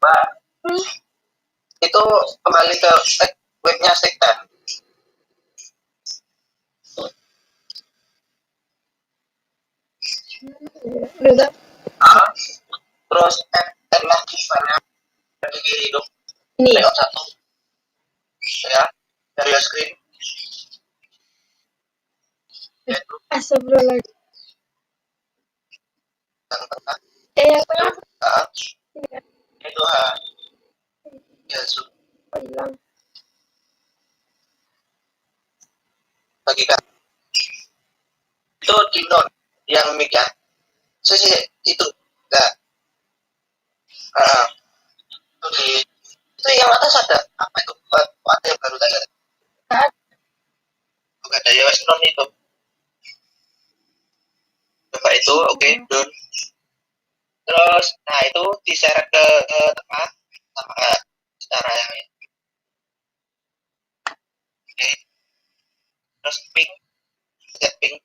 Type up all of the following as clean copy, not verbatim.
Mbak, itu kembali ke webnya sekta. Udah. Terus add lagi file dari kiri dong. Ini layout 1 ya dari screen yaitu astagfirullahaladzim. yang tengah Yang tengah itu ya zoom hilang. bagikan itu di non yang mic ya itu nah itu di itu yang atas ada apa itu ada yang baru tadi bukan ada ya non itu coba itu oke done. Terus nah itu diseret ke tengah sama cara yang ini oke terus ping set ping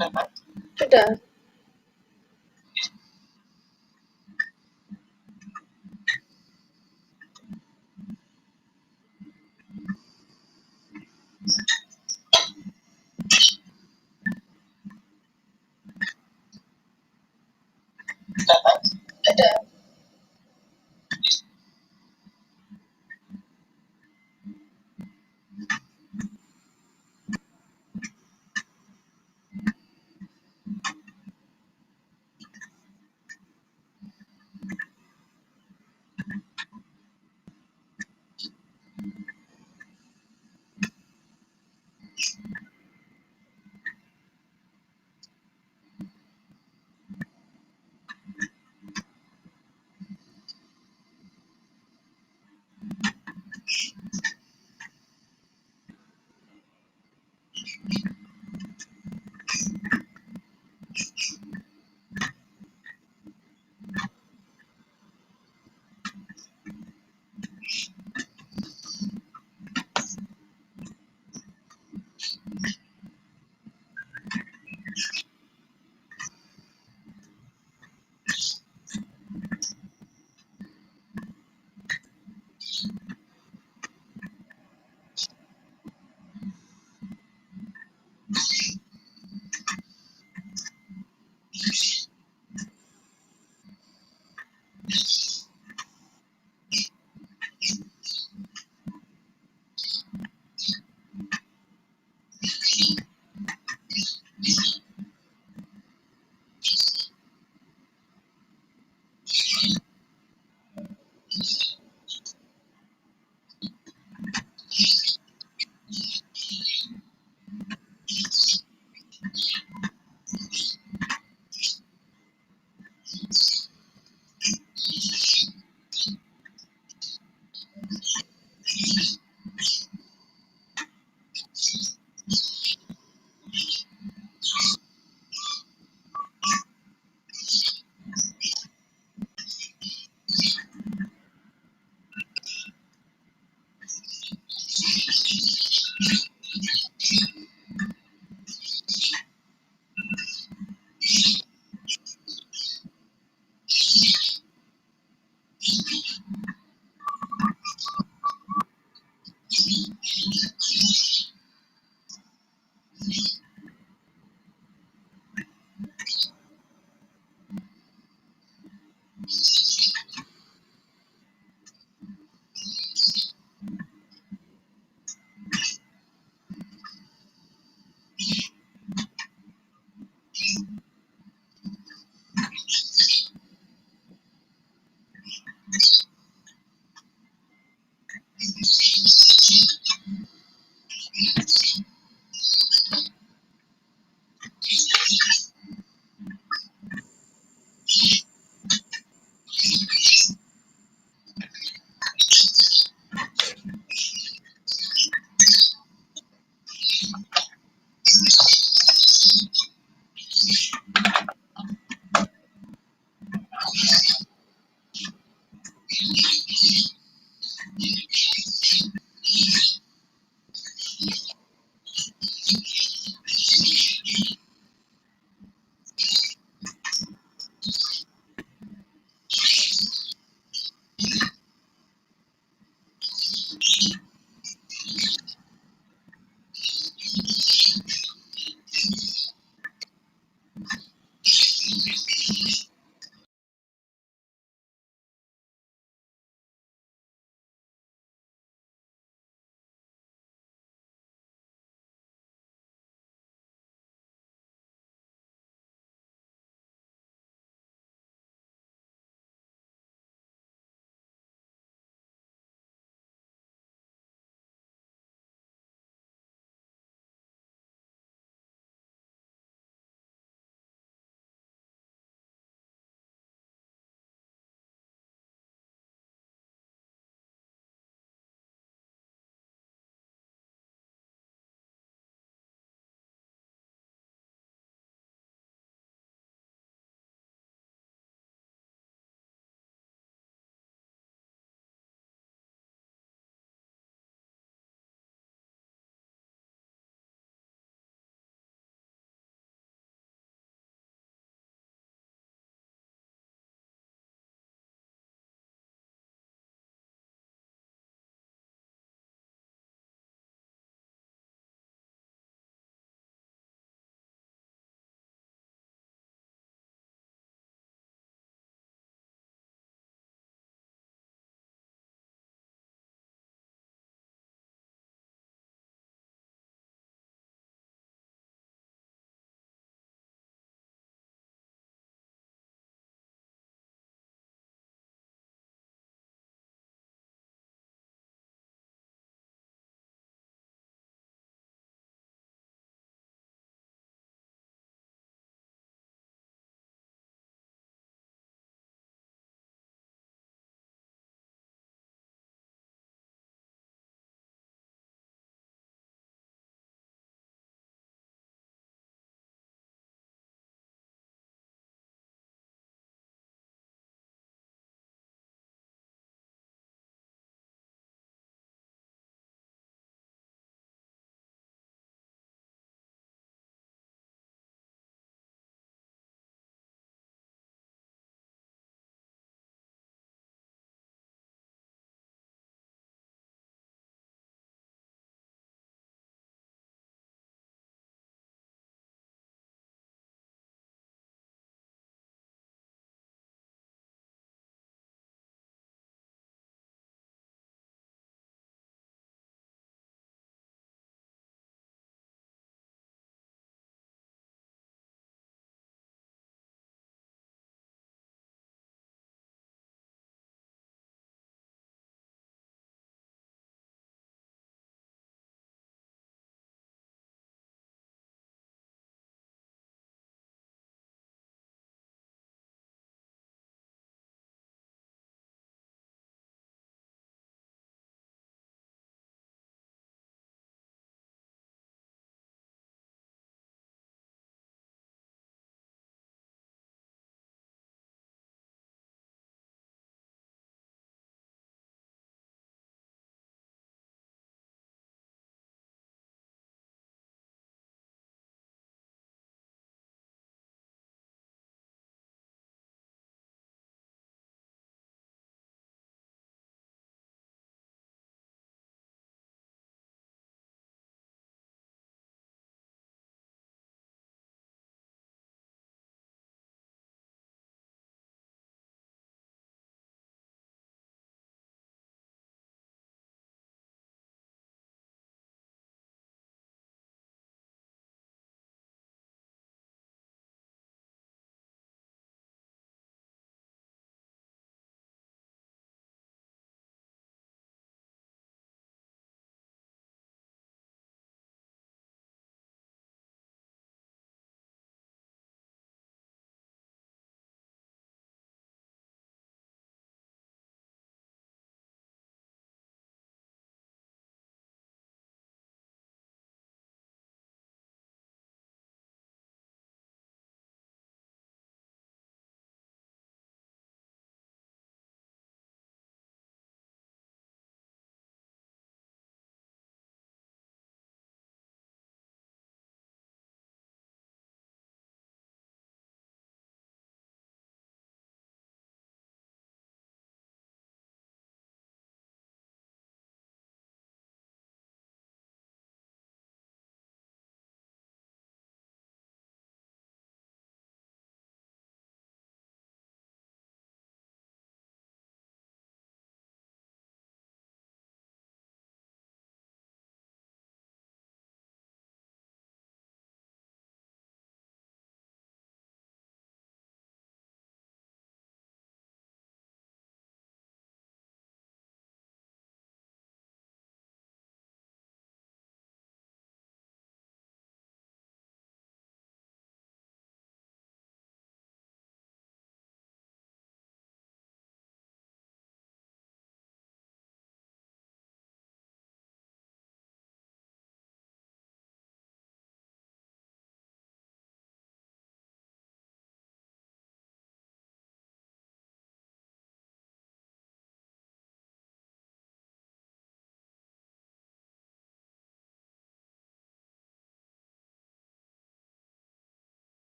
Sudah.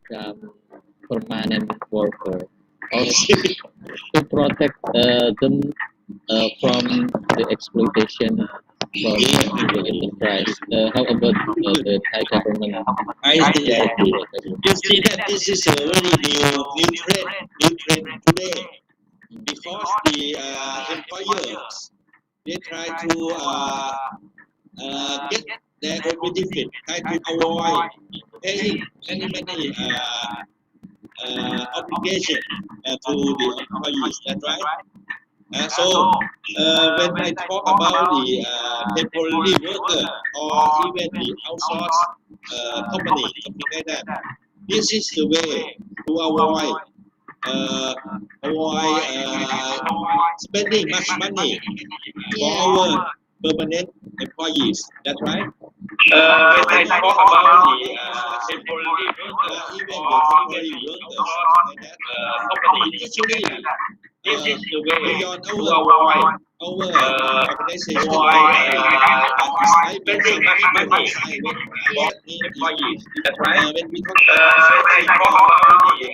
become permanent worker, also to protect them from the exploitation from the enterprise. How about the Thai government? I see, I see. You see that this is a very new trend today because the employers they try to get their own benefit, try to avoid paying any obligation to the employees. That's right. When I talk about the temporary worker or even the outsourced company, something like that, this is the way to uh, avoid spending much money for our permanent employees. That's right. When I talk about the temporary worker, even the temporary workers, like that, company, actually, this is the way beyond our organization is spending much money for employees. That's right. When we talk about the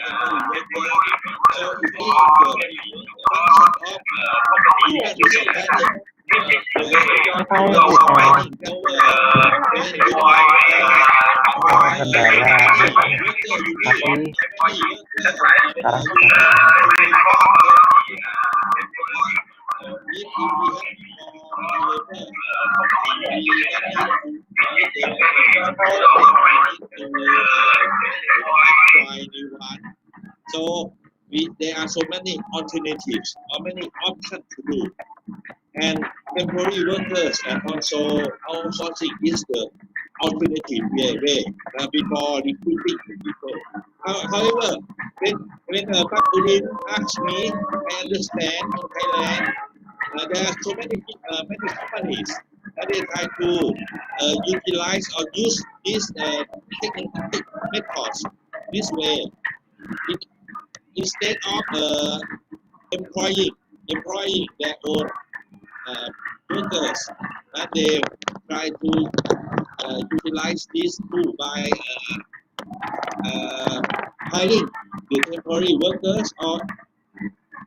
temporary worker, so it is the function of human resource talent. This is the way beyond our spending when you kendala worker you need tapi many worker sekarang you sudah need terlihat if we have more labor we don't need to need them to employ new one. So there are so many alternatives or many options to do. And temporary workers and also outsourcing is the alternative way before recruiting people. However, when Pak asked me, I understand in Thailand there are so many companies that they try to utilize or use these technical methods this way instead of employing their own workers, and they try to utilize this tool by hiring the temporary workers or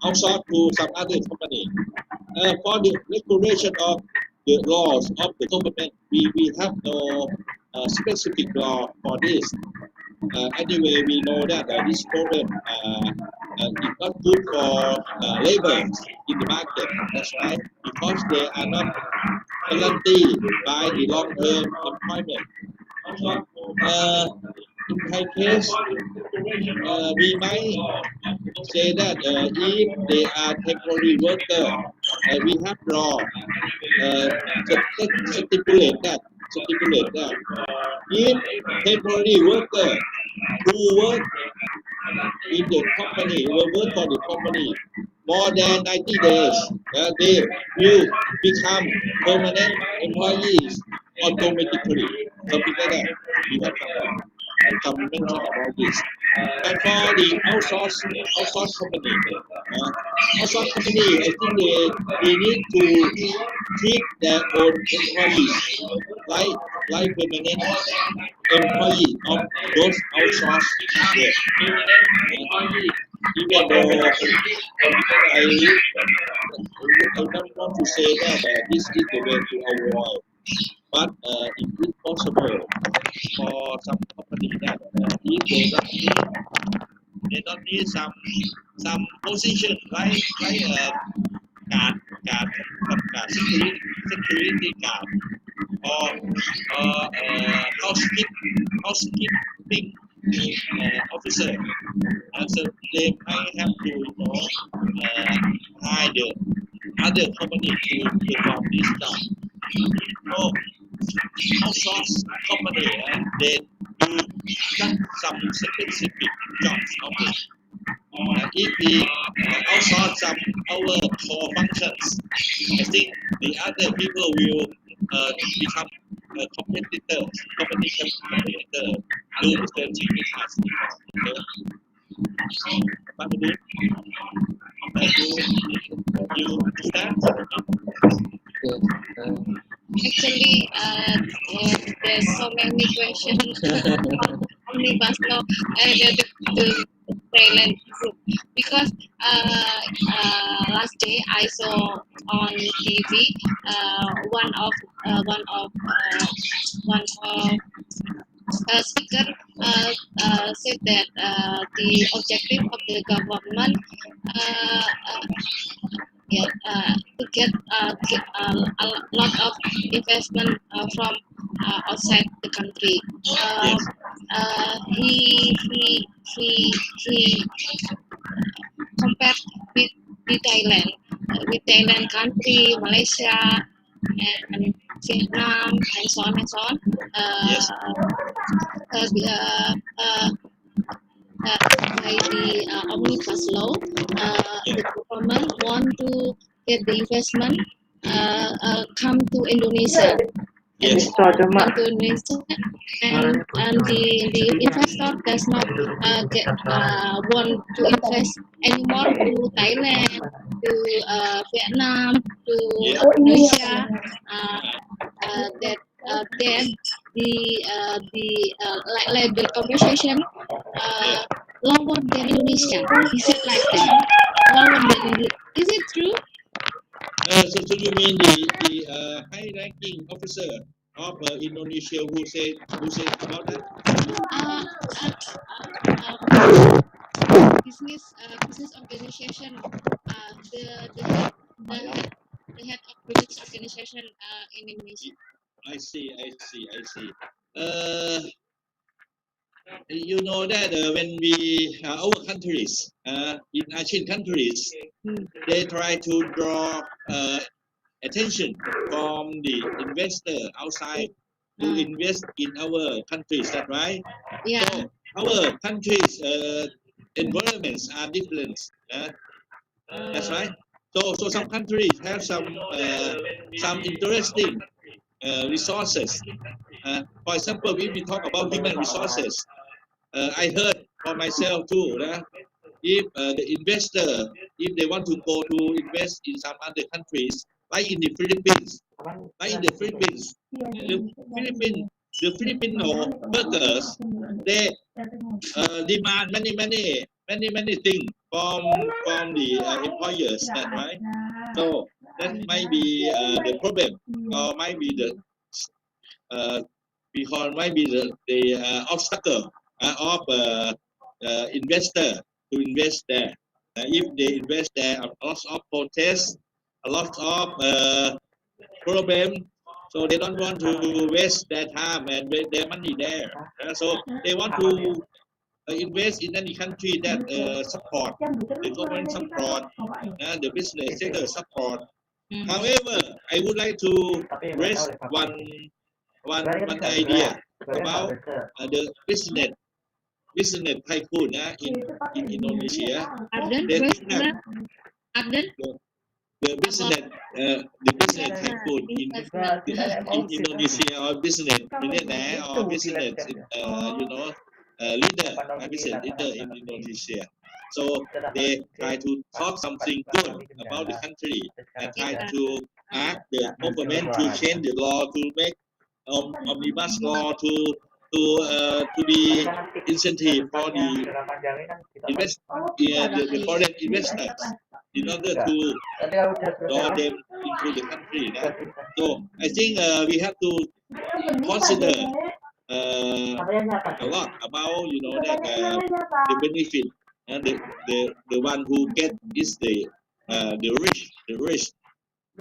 outsource to some other company. For the regulation of the laws of the government, we have no specific law for this. Anyway, we know that this problem is not good for labor in the market. That's right, because they are not guaranteed by the long-term employment. In Thai case, we might say that if they are temporary worker, we have law stipulate that if temporary worker who work in the company will work for the company more than 90 days, they will become permanent employees automatically. Something like that. We have some mention about this. And for the outsource company, I think they need to treat their own employees like permanent employee of those outsourced work. Even though I don't want to say that this is the way to avoid, but it is possible for some company that if they don't need some position like guard security guard or housekeeping officer. So they might have to hire the other company to perform this job. So outsource company they do just some specific jobs only. If we outsource some our core functions, I think the other people will become competitor do the same thing with us. What do you understand? Yes, Actually, there's so many questions. omnibus law, the Thailand group, because last day I saw on TV one of speaker said that the objective of the government uh, uh, to get a lot of investment from outside the country. Yes. He compared with Thailand country, Malaysia, and Vietnam, and so on and so on. Yes. By the omnibus law, the government want to get the investment come to Indonesia. Yes. Come to Indonesia, and the investor does not want to invest anymore to Thailand, to Vietnam, to Yeah. Malaysia. That then the labor compensation lower than Indonesia. He said like that. Lower than Indonesia. Is it true? So you mean the high-ranking officer of Indonesia who said about that? Business organization. The head of business organization in Indonesia. I see. You know that when we our countries in Asian countries, they try to draw attention from the investor outside to invest in our countries. That right? Yeah. So our countries' environments are different. That's right. So some countries have some interesting resources. For example, if we talk about human resources, I heard for myself too. If the investor, if they want to go to invest in some other countries, like in the Philippines, the Filipino workers, they demand many things from the employers. That right? So that might be the problem, or might be the because might be the obstacle of investor to invest there. If they invest there, a lot of protests, a lot of problem. So they don't want to waste their time and waste their money there. So they want to invest in any country that support the government support, the business sector support. However, I would like to raise one idea about the business tycoon in Indonesia. They think that the business tycoon in Indonesia, or business millionaire, or business business leader in Indonesia. So they try to talk something good about the country and try to ask the government to change the law, to make omnibus law, to be incentive for the the foreign investors in order to draw them into the country. So I think we have to consider a lot about the benefit, and the one who get is the rich.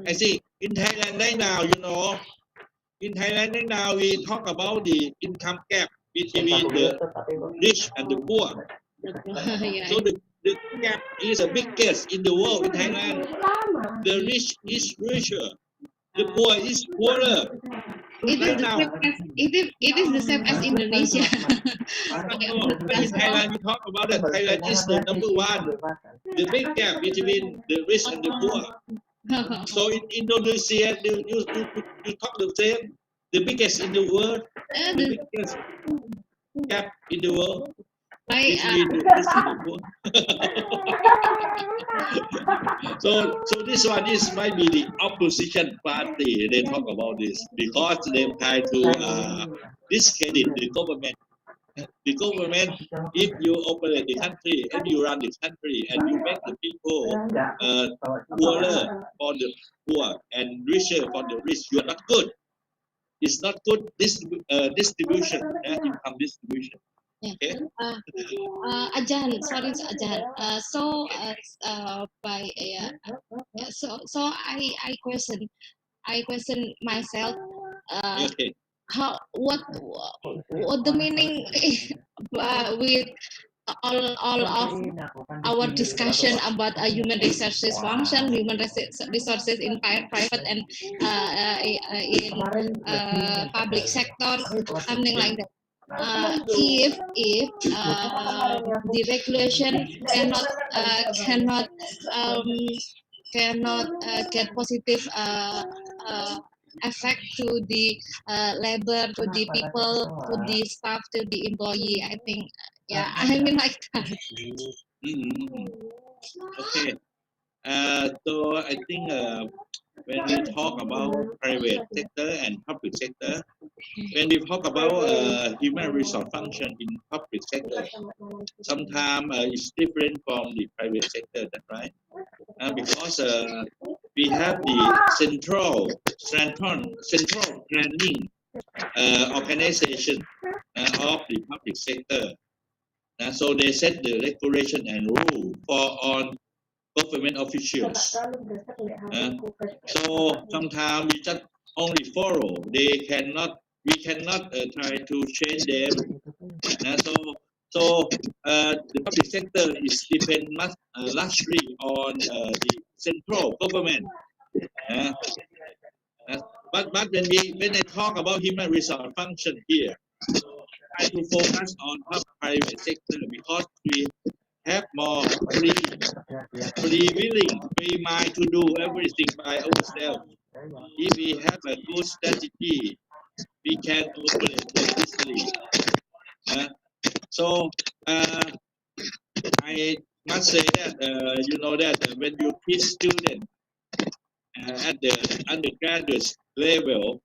I think in Thailand right now, we talk about the income gap between the rich and the poor. So the gap is the biggest in the world in Thailand. The rich is richer, the poor is poorer. It is the same as Indonesia. In Thailand, we talk about that. Thailand is the number one. The big gap between the rich and the poor. So in Indonesia, you talk the same. The biggest in the world. The biggest gap in the world. Between the rich and the poor. So this one might be the opposition party. They talk about this because they try to discredit the government The government, if you operate the country, if you run the country, and you make the people poorer for the poor and richer for the rich, you are not good. It's not good distribution, income distribution. Okay. Ajan, sorry, Ajan. So I question myself. Okay. How what the meaning with all of our discussion about human resources function, human resources in private and in public sector, something like that. If the regulation cannot get positive effect to the labor, to the people, to the staff, to the employee, I think, I mean like that. Okay. So I think when we talk about private sector and public sector, when we talk about human resource function in public sector, sometimes it's different from the private sector. That's right. Because we have the central planning organization of the public sector. So they set the regulation and rule for all government officials. So sometimes we just only follow. We cannot try to change them. So the public sector is depend largely on the central government. But when I talk about human resource function here, I to focus on private sector because we have more free willing, free mind to do everything by ourselves. If we have a good strategy, we can operate more easily. So I must say that you know that when you teach students at the undergraduate level,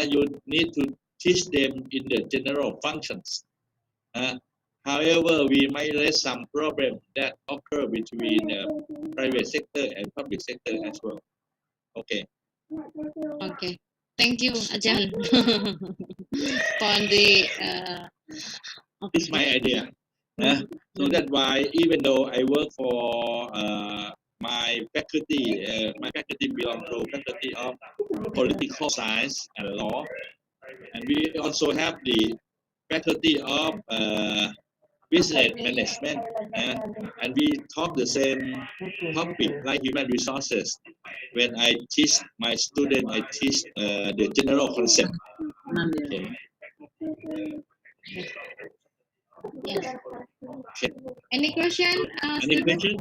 you need to teach them in the general functions. However, we might raise some problems that occur between private sector and public sector as well. Okay. Okay. Thank you, Ajan, for the. It's my idea. So that's why even though I work for my faculty belong to faculty of political science and law, and we also have the faculty of business management, and we talk the same topic like human resources. When I teach my student, I teach the general concept. Okay. Yes. Any question? Any question?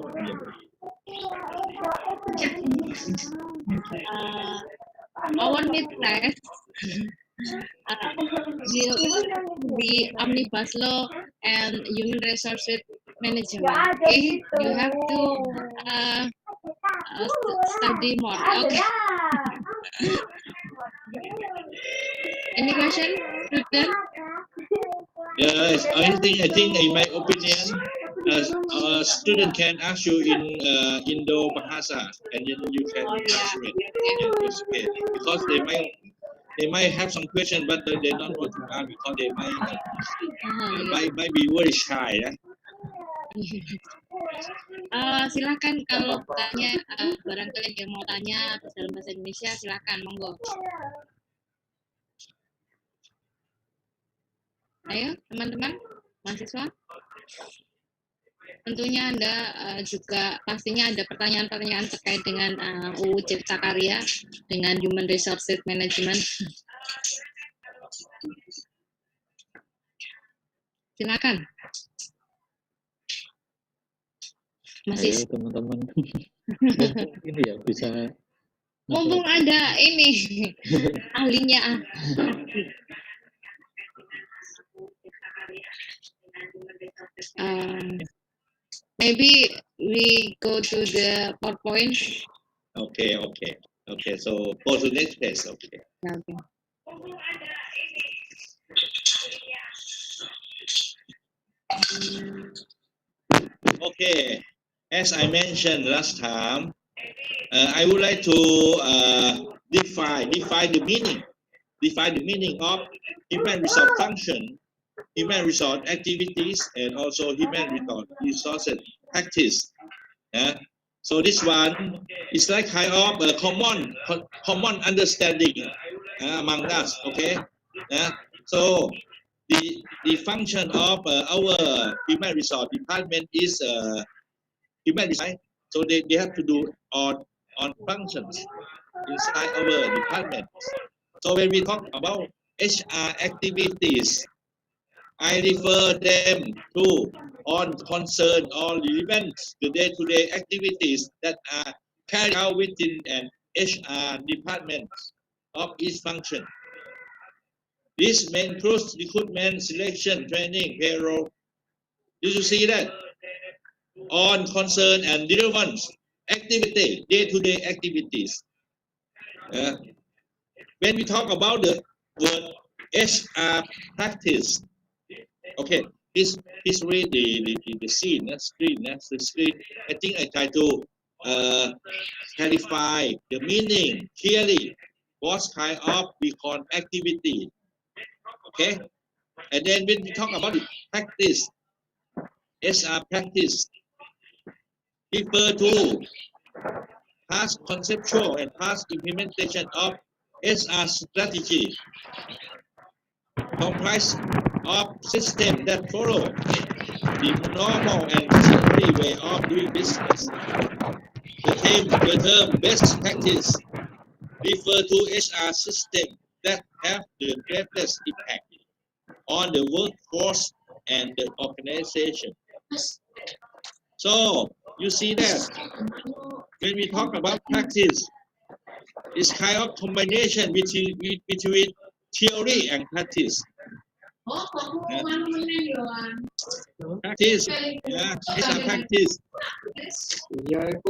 Our mid test will be omnibus law and human resources management. Okay, you have to study more. Okay. Any question, student? Yes, I think in my opinion, a student can ask you in Indo Bahasa, and then you can answer it. It's okay. Because they might have some question, but they don't want to ask because they might be very shy. Silakan kalau tanya, barangkali yang mau tanya dalam bahasa Indonesia, silakan, monggo. Ayo, teman-teman, mahasiswa. Tentunya Anda juga pastinya ada pertanyaan-pertanyaan terkait dengan UU Cipta Karya, dengan Human Resources Management. Silakan. Masih. Ayo teman-teman. Ini ya bisa. Mumpung ada ini ahlinya. Maybe we go to the PowerPoint. Okay. So go to next page. Okay. Okay. Okay, as I mentioned last time, I would like to define the meaning of human resource function, human resource activities, and also human resources practice. So this one is like kind of a common understanding among us. Okay, so the function of our human resource department is human resource. So they have to do on functions inside our department. So when we talk about HR activities, I refer them to on concern or relevant the day-to-day activities that are carried out within an HR department of each function. This may include recruitment, selection, training, payroll. Did you see that? On concern and relevant activity, day-to-day activities. When we talk about the word HR practice, okay, please read the scene, screen, the screen. I think I try to clarify the meaning clearly. What kind of we call activity, okay? And then when we talk about the practice, HR practice refer to past conceptual and past implementation of HR strategy, comprised of systems that follow the normal and customary way of doing business. The term best practice refer to HR systems that have the greatest impact on the workforce and the organization. So you see that when we talk about practice, it's kind of combination between theory and practice. Practice, it's a practice. Learn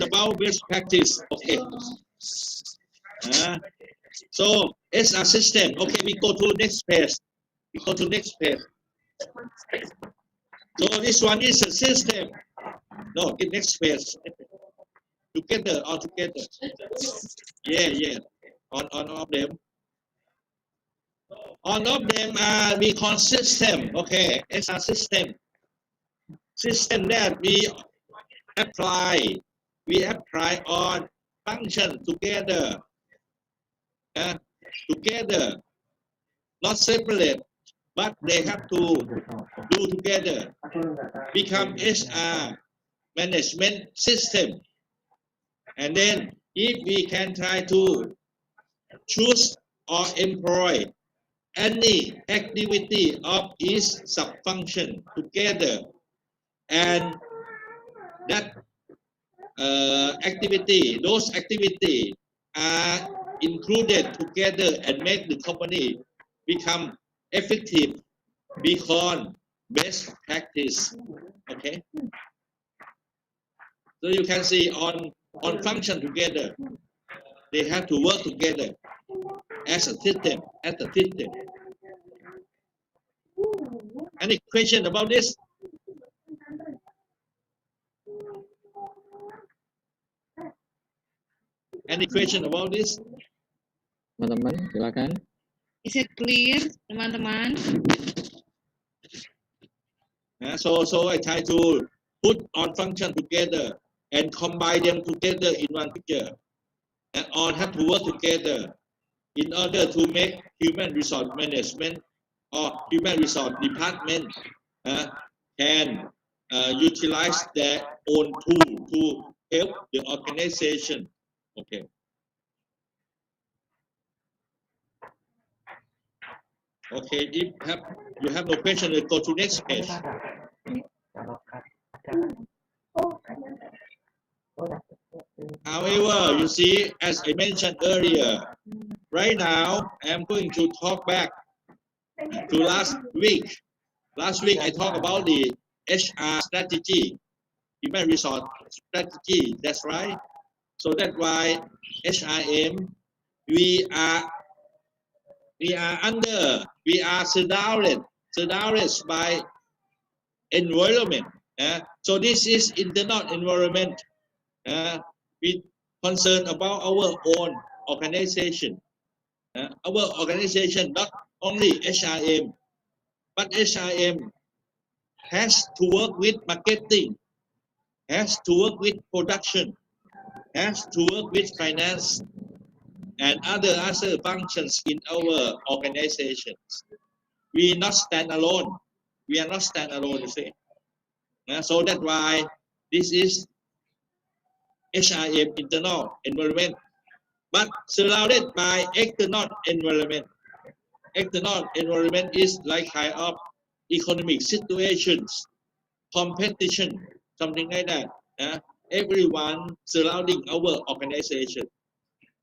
about best practice. Okay. So it's a system. Okay, we go to next page. So this one is a system. No, the next page. Together, all together. Yeah. On of them. On of them we call system. Okay, it's a system. System that we apply on function together. Together, not separate, but they have to do together. Become HR management system. And then if we can try to choose or employ any activity of each sub-function together, and that those activities are included together and make the company become effective, we call best practice. Okay, so you can see on function together, they have to work together as a system. Any question about this? Any question about this? Teman-teman, silakan. Is it clear, teman-teman? So I try to put on function together and combine them together in one picture, and all have to work together in order to make human resource management or human resource department can utilize their own tool to help the organization. Okay. Okay, if you have no question, let's go to next page. However, you see, as I mentioned earlier, right now I'm going to talk back to last week. Last week I talked about the HR strategy, human resource strategy. That's right. So that's why HRM we are surrounded surrounded by environment. So this is internal environment. We concern about our own organization. Our organization not only HRM, but HRM has to work with marketing, has to work with production, has to work with finance and other functions in our organizations. We not stand alone. We are not stand alone, you see. So that's why this is HRM internal environment, but surrounded by external environment. External environment is like kind of economic situations, competition, something like that. Everyone surrounding our organization.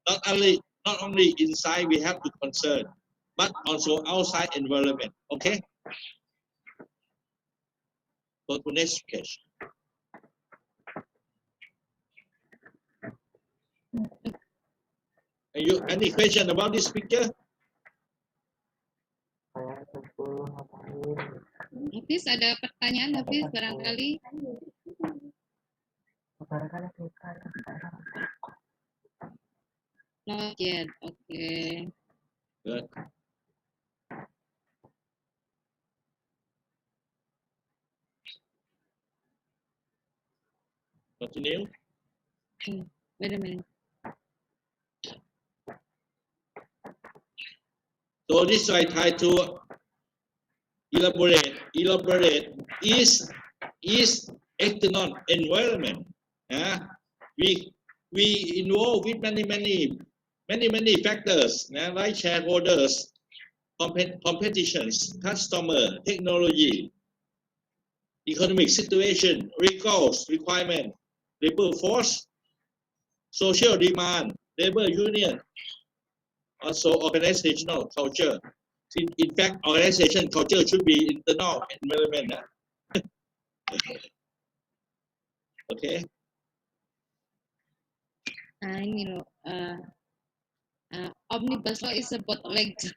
Not only inside we have to concern, but also outside environment. Okay. Go to next page. Any question about this picture? Hafiz, ada pertanyaan Hafiz barangkali? Not yet, okay. Good. Continue. Wait a minute. So this I try to elaborate is external environment. We involve with many factors, like shareholders, competitions, customer, technology, economic situation, requirement, labor force, social demand, labor union, also organizational culture. In fact, organization culture should be internal environment. Okay. Ini loh, omnibus law is about legal.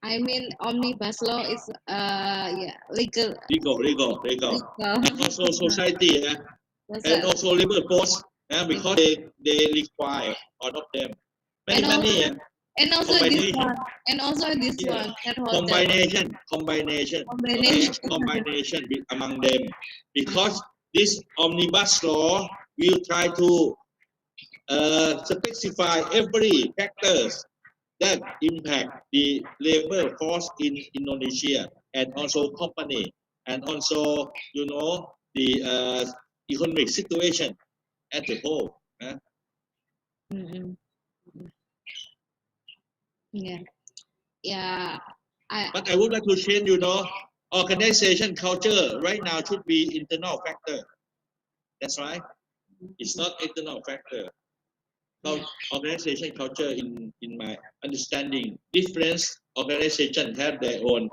I mean, omnibus law is legal. Legal. And also society, and also labor force, because they require all of them. Many. And also this one. And also this one. Combination among them, because this omnibus law will try to specify every factors that impact the labor force in Indonesia, and also company, and also the economic situation as a whole. Yeah. But I would like to change, organization culture right now should be internal factor. That's right. It's not external factor. So organization culture, in my understanding, different organizations have their own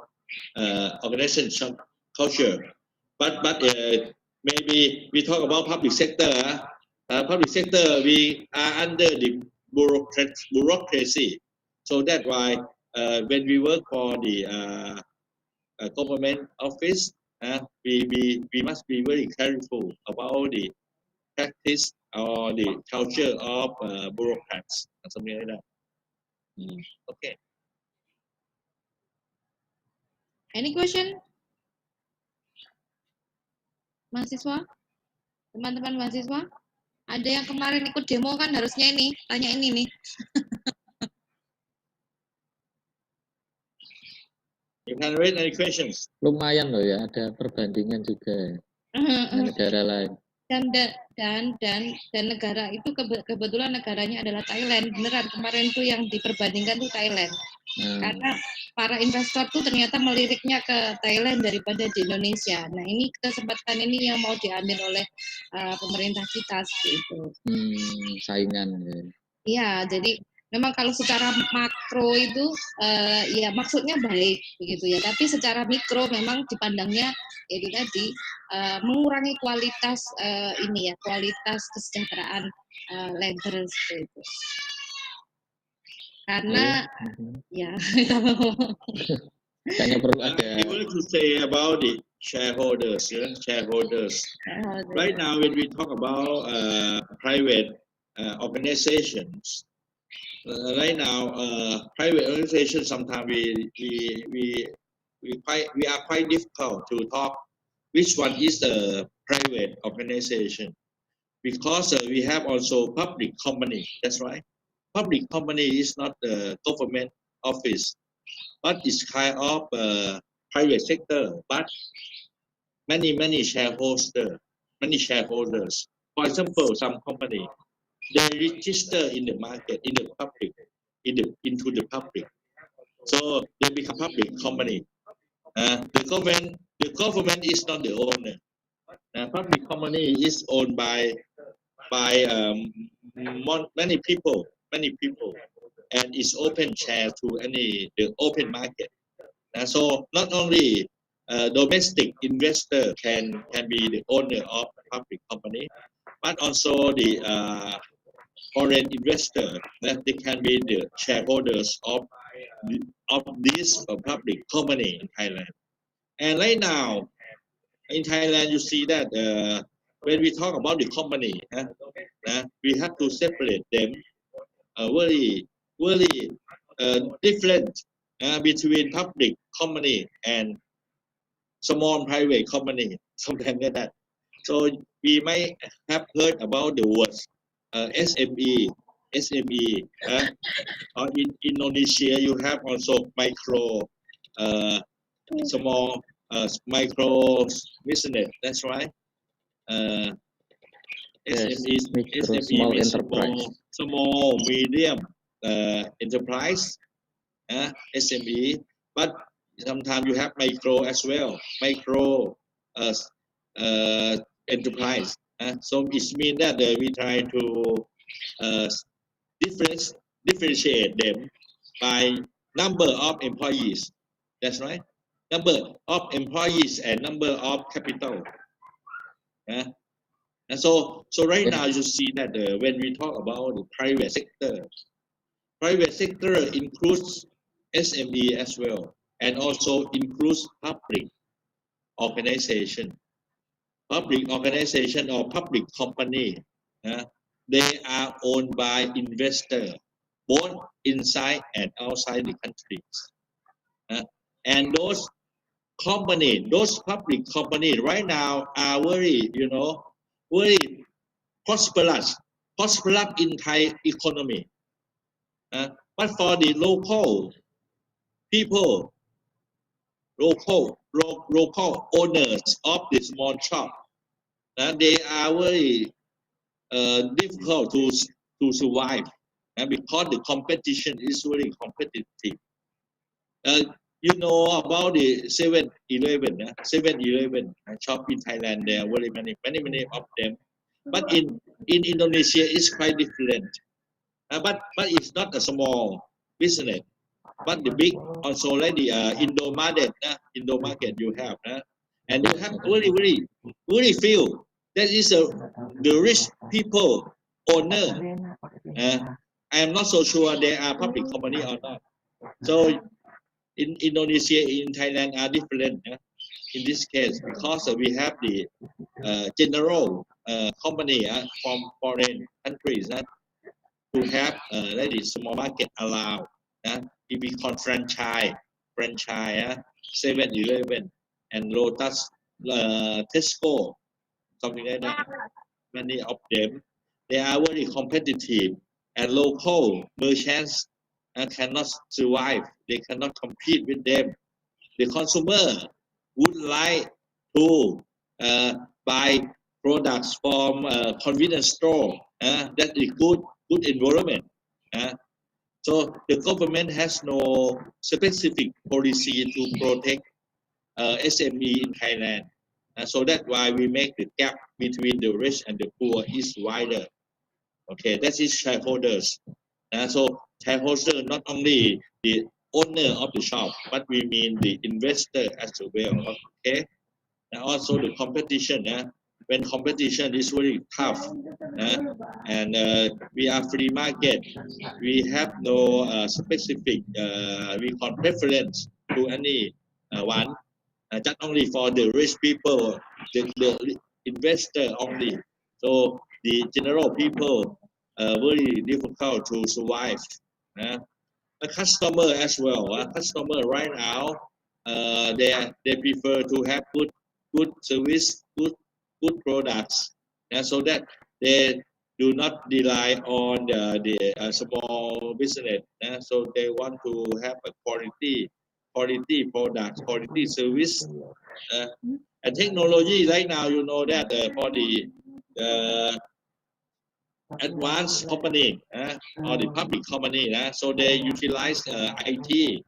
organization culture. But maybe we talk about public sector. Public sector, we are under the bureaucracy. So that's why when we work for the government office, we must be very careful about the practice or the culture of bureaucrats or something like that. Okay. Any question? Mahasiswa? Teman-teman mahasiswa? Ada yang kemarin ikut demo kan, harusnya ini, tanya ini nih. You can read any questions. Lumayan loh ya, ada perbandingan juga dengan negara lain. Dan negara itu kebetulan negaranya adalah Thailand. Beneran kemarin tuh yang diperbandingkan tuh Thailand. Karena para investor tuh ternyata meliriknya ke Thailand daripada di Indonesia. Nah, ini kesempatan ini yang mau diambil oleh pemerintah kita gitu. Saingan. Iya, jadi memang kalau secara makro itu ya maksudnya baik begitu ya, tapi secara mikro memang dipandangnya itu tadi mengurangi kualitas kualitas kesejahteraan labor seperti itu. Karena ya Kayaknya perlu ada. I want to say about the shareholders. Right now, when we talk about private organizations, right now, private organizations sometimes we are quite difficult to talk which one is a private organization, because we have also public company. That's right. Public company is not the government office, but it's kind of private sector, but many shareholders. For example, some company, they register in the market, in the public, into the public, so they become public company. The government is not the owner. Public company is owned by many people, and is open share to the open market. So not only domestic investor can be the owner of public company, but also the foreign investor, that they can be the shareholders of this public company in Thailand. And right now in Thailand, you see that when we talk about the company, we have to separate them very different between public company and small private company, something like that. So we might have heard about the words SME. Or in Indonesia, you have also small micro business. That's right. SME, small enterprise, small medium enterprise, SME. But sometimes you have micro as well, micro enterprise. So it means that we try to differentiate them by number of employees. That's right. Number of employees and number of capital. And so right now you see that when we talk about the private sector includes SME as well, and also includes public organization. Public organization or public company, they are owned by investors, both inside and outside the countries. And those public companies right now are very prosperous in Thai economy. But for the local people, local owners of the small shop, they are very difficult to survive, because the competition is very competitive. You know about the 7-Eleven shop in Thailand. There are very many of them, but in Indonesia it's quite different. But it's not a small business, but the big also like the Indo market you have, and you have very few. That is the rich people owner. I am not so sure they are public company or not. So in Indonesia, in Thailand are different in this case, because we have the general company from foreign countries to have like the small market allowed. If we call franchise 7-Eleven and Lotus, Tesco, something like that. Many of them, they are very competitive, and local merchants cannot survive. They cannot compete with them. The consumer would like to buy products from convenience store. That is good environment. So the government has no specific policy to protect SME in Thailand. So that's why we make the gap between the rich and the poor is wider. Okay, that is shareholders. So shareholder not only the owner of the shop, but we mean the investor as well. Okay, and also the competition when competition is very tough, and we are free market. We have no specific we call preference to any one, just only for the rich people, the investor only. So the general people very difficult to survive. The customer as well. Customer right now, they prefer to have good service, good products, so that they do not rely on the small business. So they want to have a quality products, quality service, and technology. Right now, you know that for the advanced company or the public company, so they utilize IT,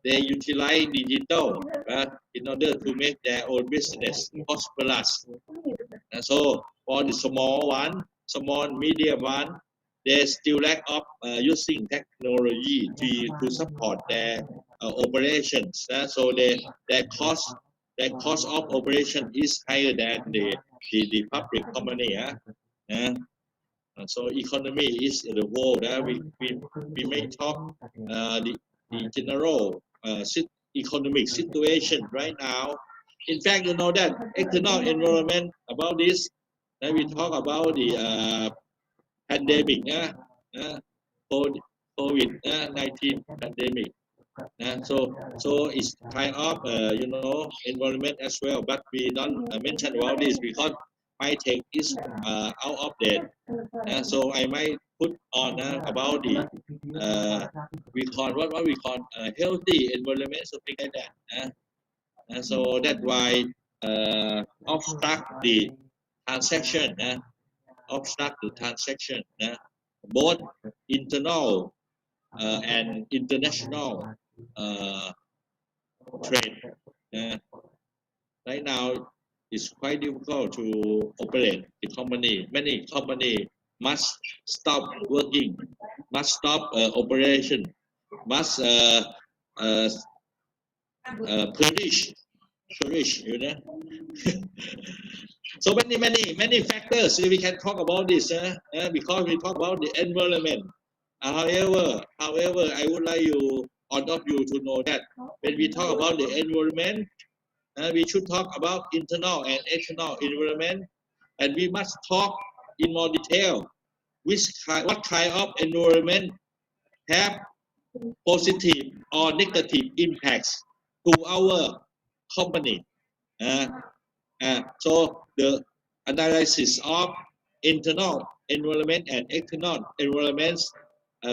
they utilize digital in order to make their own business prosperous. So for the small medium one, they still lack of using technology to support their operations. So their cost of operation is higher than the public company. So economy is the whole. We may talk the general economic situation right now. In fact, you know that external environment about this. We talk about the pandemic, COVID-19 pandemic. So it's kind of environment as well, but we don't mention about this because my take is out of date. So I might put on about the we call what we call healthy environment, something like that. So that's why obstruct the transaction, both internal and international trade. Right now, it's quite difficult to operate the company. Many company must stop working, must stop operation, must perish, you know. So many factors we can talk about this because we talk about the environment. However, I would like all of you to know that when we talk about the environment, we should talk about internal and external environment, and we must talk in more detail what kind of environment have positive or negative impacts to our company. So the analysis of internal environment and external environments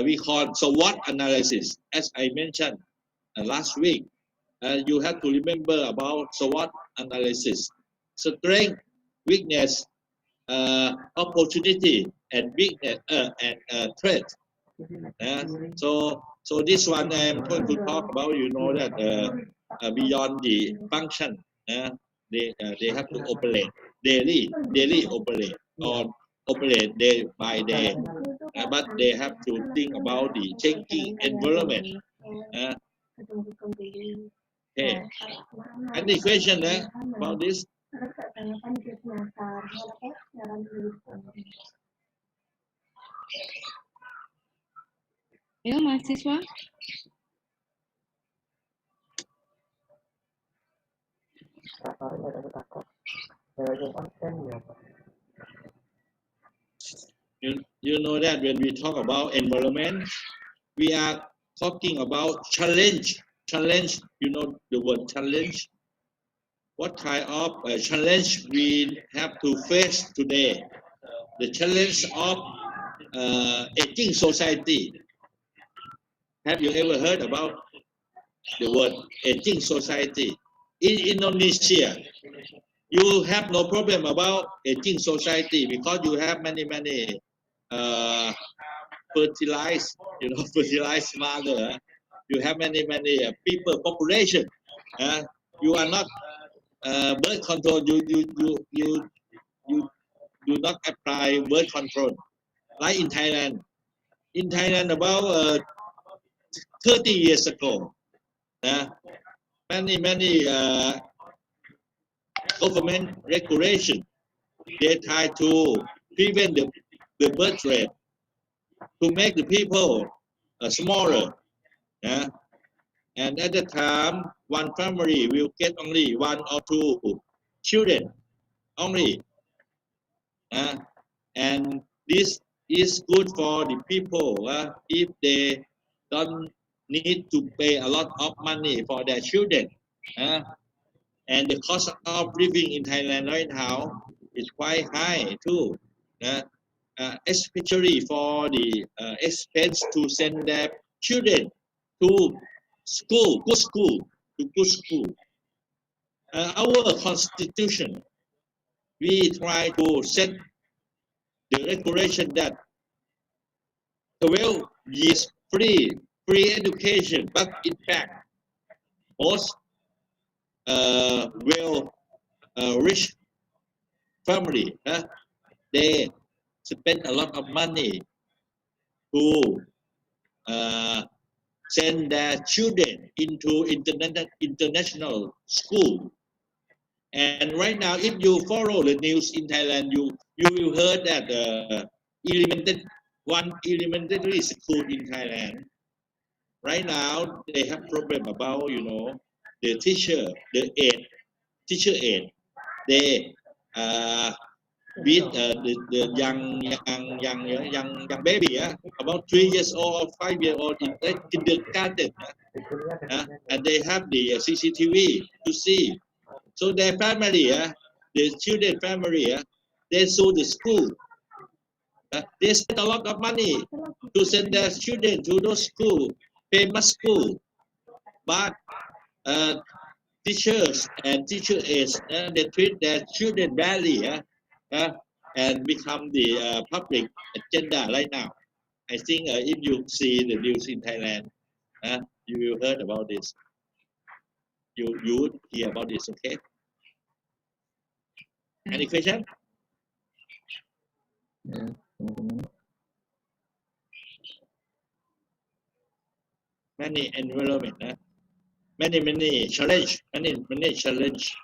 we call SWOT analysis. As I mentioned last week, you have to remember about SWOT analysis: strength, weakness, opportunity, and weakness and threat. So this one I'm going to talk about. You know that beyond the function, they have to operate daily operate or operate day by day, but they have to think about the changing environment. Okay. Any question about this? Ayo mahasiswa. You know that when we talk about environment, we are talking about challenge. You know the word challenge. What kind of challenge we have to face today? The challenge of aging society. Have you ever heard about the word aging society? In Indonesia, you have no problem about aging society because you have many fertilized mother. You have many people population. You are not birth control. You do not apply birth control like in Thailand. In Thailand, about 30 years ago, many government regulation they try to prevent the birth rate, to make the people smaller. And at the time, one family will get only 1 or 2 children only. And this is good for the people if they don't need to pay a lot of money for their children. And the cost of living in Thailand right now is quite high too. Especially for the expense to send their children to school, to good school. Our constitution, we try to set the regulation that 12 years free education, but in fact, most rich family, they spend a lot of money to send their children into international school. And right now, if you follow the news in Thailand, you will hear that elementary school in Thailand right now they have problem about the teacher aid. They beat the young baby about 3 years old or 5 years old in kindergarten, and they have the CCTV to see. So their family, the children family, they sue the school. They spend a lot of money to send their children to those school, famous school, but teachers and teacher aides, they treat their children badly, and become the public agenda right now. I think if you see the news in Thailand, you will heard about this. You would hear about this, okay? Any question? Yeah. Many environment, many challenge, many challenge.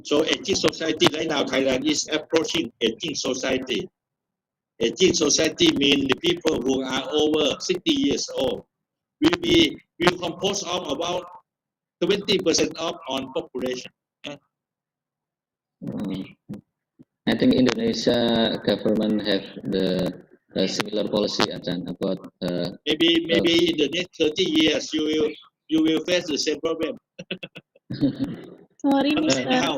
So aging society right now, Thailand is approaching aging society. Aging society means the people who are over 60 years old will compose of about 20% of on population. I think Indonesia government have the similar policy about maybe in the next 30 years you will face the same problem. Sorry, Mister. Now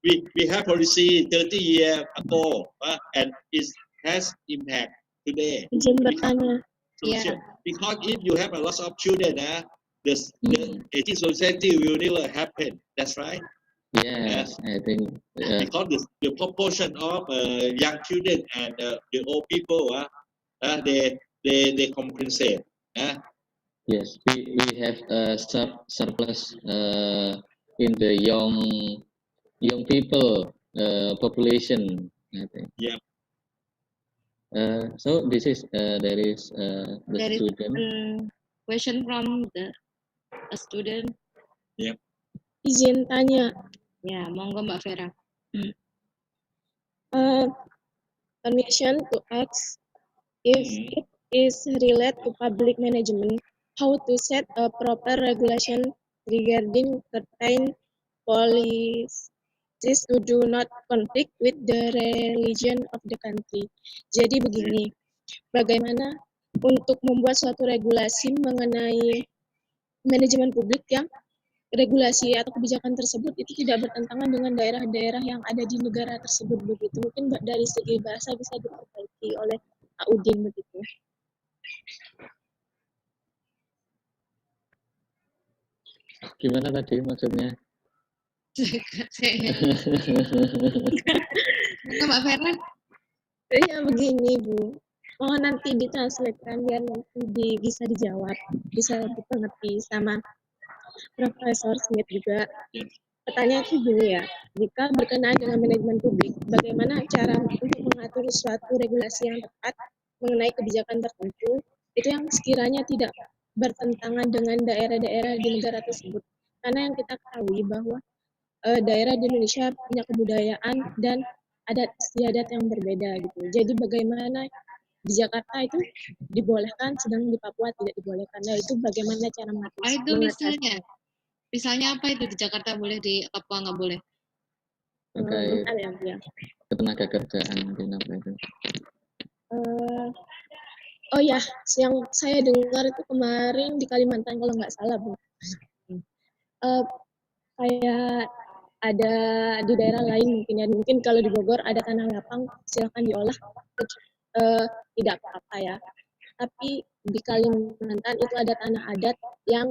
we have policy 30 years ago, and it has impact today. Izin bertanya. Yeah. Because if you have a lot of children, the aging society will never happen. That's right. Yes, I think because the proportion of young children and the old people, they compensate. Yes, we have a surplus in the young people population, I think. Yeah. So this is there is the There student. is question from a student. Yeah. Izin tanya. Ya, monggo Mbak Vera. Permission to ask if it is related to public management, how to set a proper regulation regarding certain policies to do not conflict with the religion of the country. Jadi begini, bagaimana untuk membuat suatu regulasi mengenai manajemen publik yang regulasi atau kebijakan tersebut itu tidak bertentangan dengan daerah-daerah yang ada di negara tersebut begitu. Mungkin dari segi bahasa bisa diperbaiki oleh Pak Udin begitu. Gimana tadi maksudnya? Mbak Vera? Ya begini Bu, mohon nanti ditranslatekan biar nanti bisa dijawab, bisa dipengerti sama Profesor Smith juga. Pertanyaan itu gini ya, jika berkenaan dengan manajemen publik, bagaimana cara untuk mengatur suatu regulasi yang tepat mengenai kebijakan tertentu, itu yang sekiranya tidak bertentangan dengan daerah-daerah di negara tersebut. Karena yang kita ketahui bahwa daerah di Indonesia punya kebudayaan dan adat istiadat yang berbeda gitu. Jadi bagaimana di Jakarta itu dibolehkan, sedang di Papua tidak dibolehkan. Nah itu bagaimana cara Itu misalnya apa itu di Jakarta boleh, di Papua nggak boleh? Terkait ya. ketenaga kerjaan mungkin apa itu? Oh ya, yang saya dengar itu kemarin di Kalimantan kalau nggak salah, Bu. Kayak ada di daerah lain mungkin ya, mungkin kalau di Bogor ada tanah lapang silakan diolah, tidak apa-apa ya. Tapi di Kalimantan itu ada tanah adat yang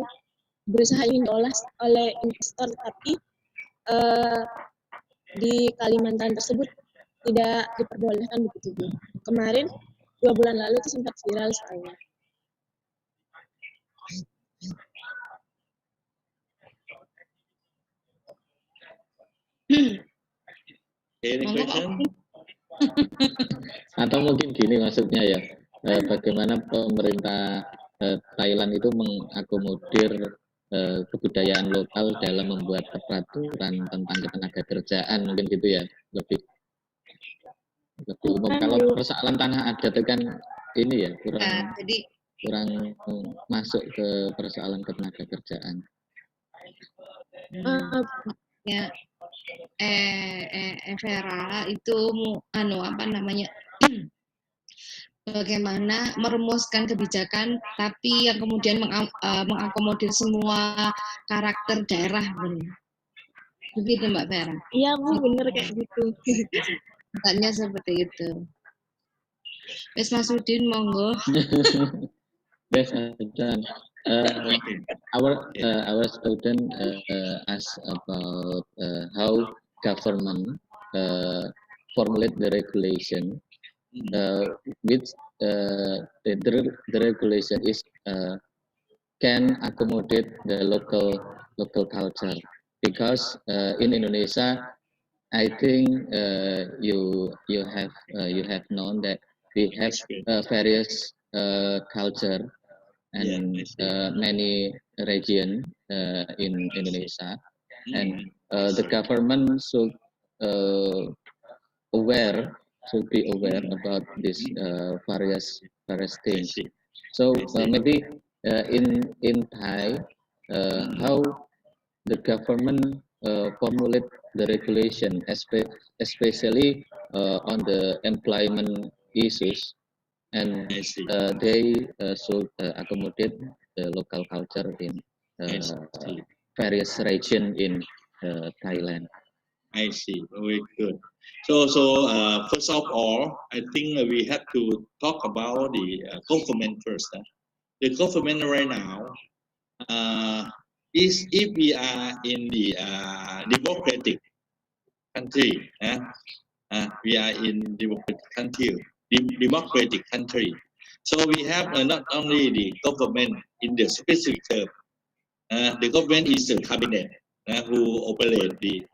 berusaha ingin diolah oleh investor, tapi di Kalimantan tersebut tidak diperbolehkan begitu, Bu. Kemarin 2 bulan lalu itu sempat viral soalnya. Any question? Atau mungkin gini maksudnya ya, bagaimana pemerintah Thailand itu mengakomodir kebudayaan lokal dalam membuat peraturan tentang ketenaga kerjaan, mungkin gitu ya, lebih umum. Kalau persoalan tanah adat itu kan ini ya kurang masuk ke persoalan ketenaga kerjaan. Ya, Vera itu apa namanya? Bagaimana merumuskan kebijakan tapi yang kemudian mengakomodir semua karakter daerah, begitu Mbak Vera? Iya Bu, bener kayak gitu. Katanya seperti itu. Wes Masudin, monggo. Yes, our student asked about how government formulate the regulation, which the regulation is can accommodate the local culture, because in Indonesia, I think you have known that we have various culture and many region in Indonesia, and the government should be aware about this various things. So maybe in Thai, how the government formulate the regulation, especially on the employment issues, and they should accommodate the local culture in various region in Thailand. I see. Very good. So first of all, I think we have to talk about the government first. The government right now is, if we are in the democratic country, we are in democratic country. So we have not only the government in the specific term. The government is the cabinet who operate the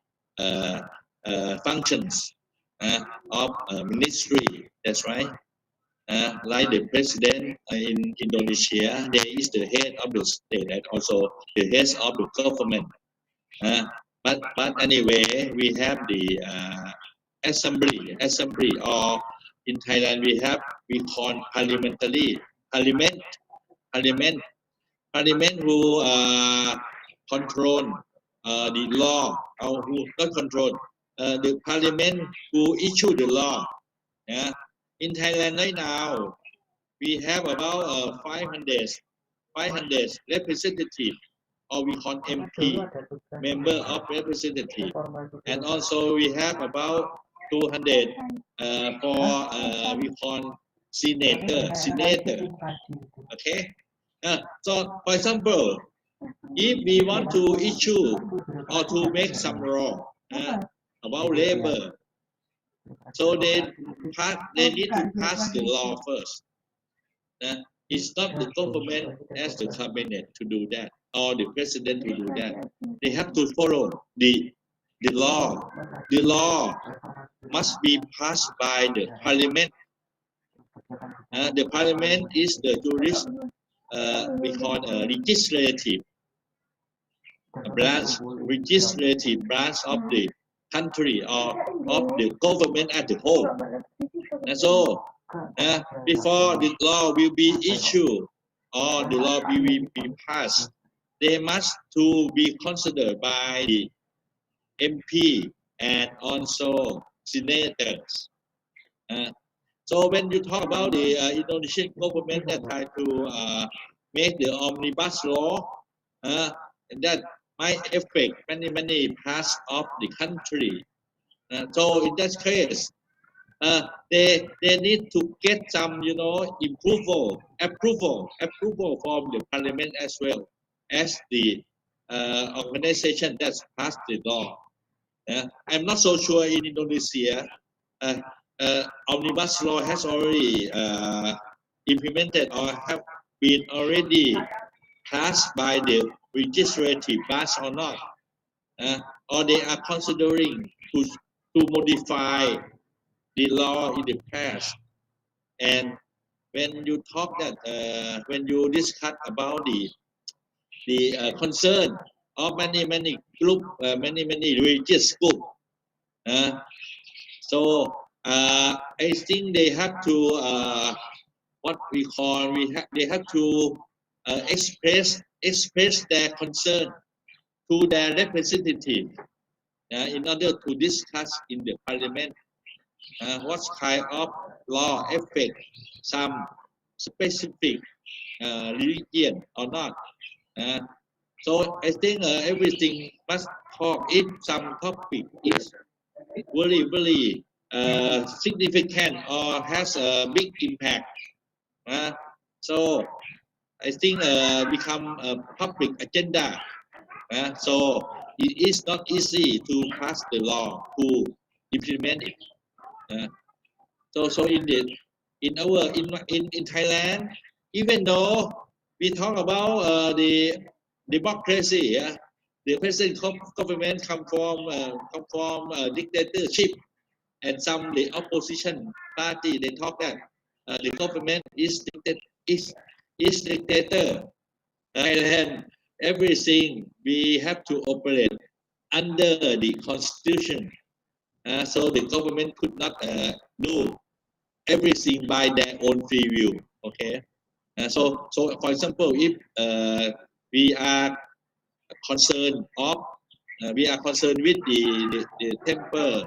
functions of ministry. That's right. Like the president in Indonesia, there is the head of the state and also the head of the government. But anyway, we have the assembly, or in Thailand we call parliament who control the law, or who not control the parliament who issue the law. In Thailand right now, we have about 500 representatives, or we call M.P, member of representative, and also we have about 200 for we call senator. Okay. So for example, if we want to issue or to make some law about labor, so they need to pass the law first. It's not the government as the cabinet to do that, or the president to do that. They have to follow the law. The law must be passed by the parliament. The parliament is the we call legislative. branch, legislative branch of the country or of the government as a whole. And so, before the law will be issued or the law will be passed, they must to be considered by the M.P. and also senators. So when you talk about the Indonesian government that try to make the omnibus law, that might affect many parts of the country. So in that case, they need to get some approval from the parliament as well as the organization that's passed the law. I'm not so sure in Indonesia. Omnibus law has already implemented or have been already passed by the legislative branch or not, or they are considering to modify the law in the past. And when you talk that when you discuss about the concern of many group, many religious group, so I think they have to what we call they have to express their concern to their representative in order to discuss in the parliament what kind of law affect some specific religion or not. So I think everything must talk if some topic is very significant or has a big impact. So I think become a public agenda. So it is not easy to pass the law to implement it. So in Thailand, even though we talk about the democracy, the present government come from dictatorship, and some the opposition party they talk that the government is dictator. Thailand, everything we have to operate under the constitution. So the government could not do everything by their own free will. Okay. So for example, if we are concerned with the temper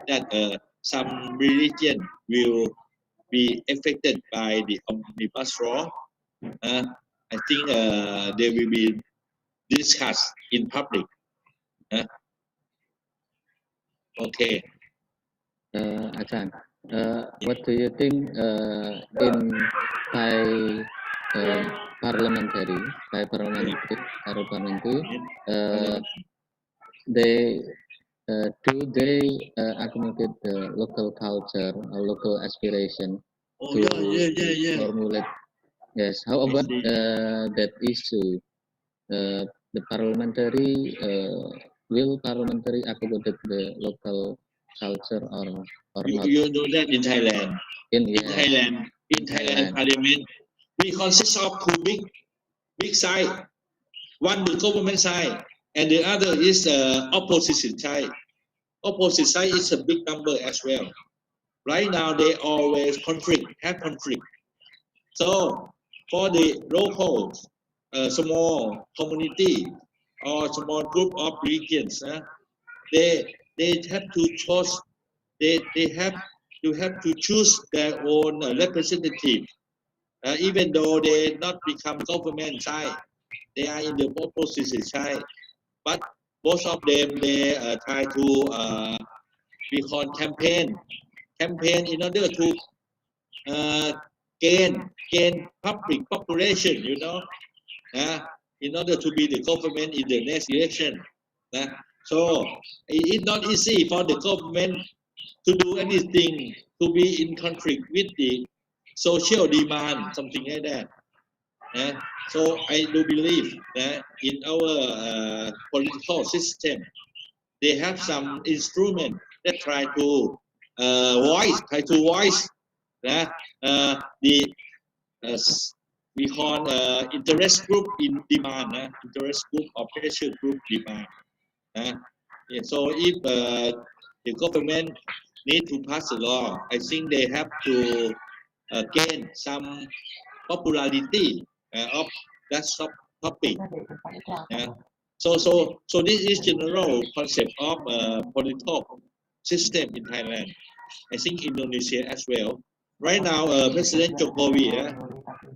that some religion will be affected by the omnibus law, I think they will be discussed in public. Okay. Ajahn, what do you think in Thai parliamentary they do they accommodate the local culture or local aspiration to formulate? Yes. How about that issue? The parliamentary will parliamentary accommodate the local culture or not? You know that in Thailand. In Thailand parliament, we consist of two big side. One the government side, and the other is opposition side. Opposite side is a big number as well. Right now they always have conflict. So for the local small community or small group of regions, they have to choose. They have to choose their own representative, even though they not become government side. They are in the opposition side, but most of them they try to we call campaign in order to gain public population, in order to be the government in the next election. So it's not easy for the government to do anything to be in conflict with the social demand, something like that. So I do believe that in our political system, they have some instrument that try to voice the we call interest group in demand, interest group or pressure group demand. Yeah, so if the government need to pass a law, I think they have to gain some popularity of that topic. So this is general concept of political system in Thailand. I think Indonesia as well. Right now, President Jokowi,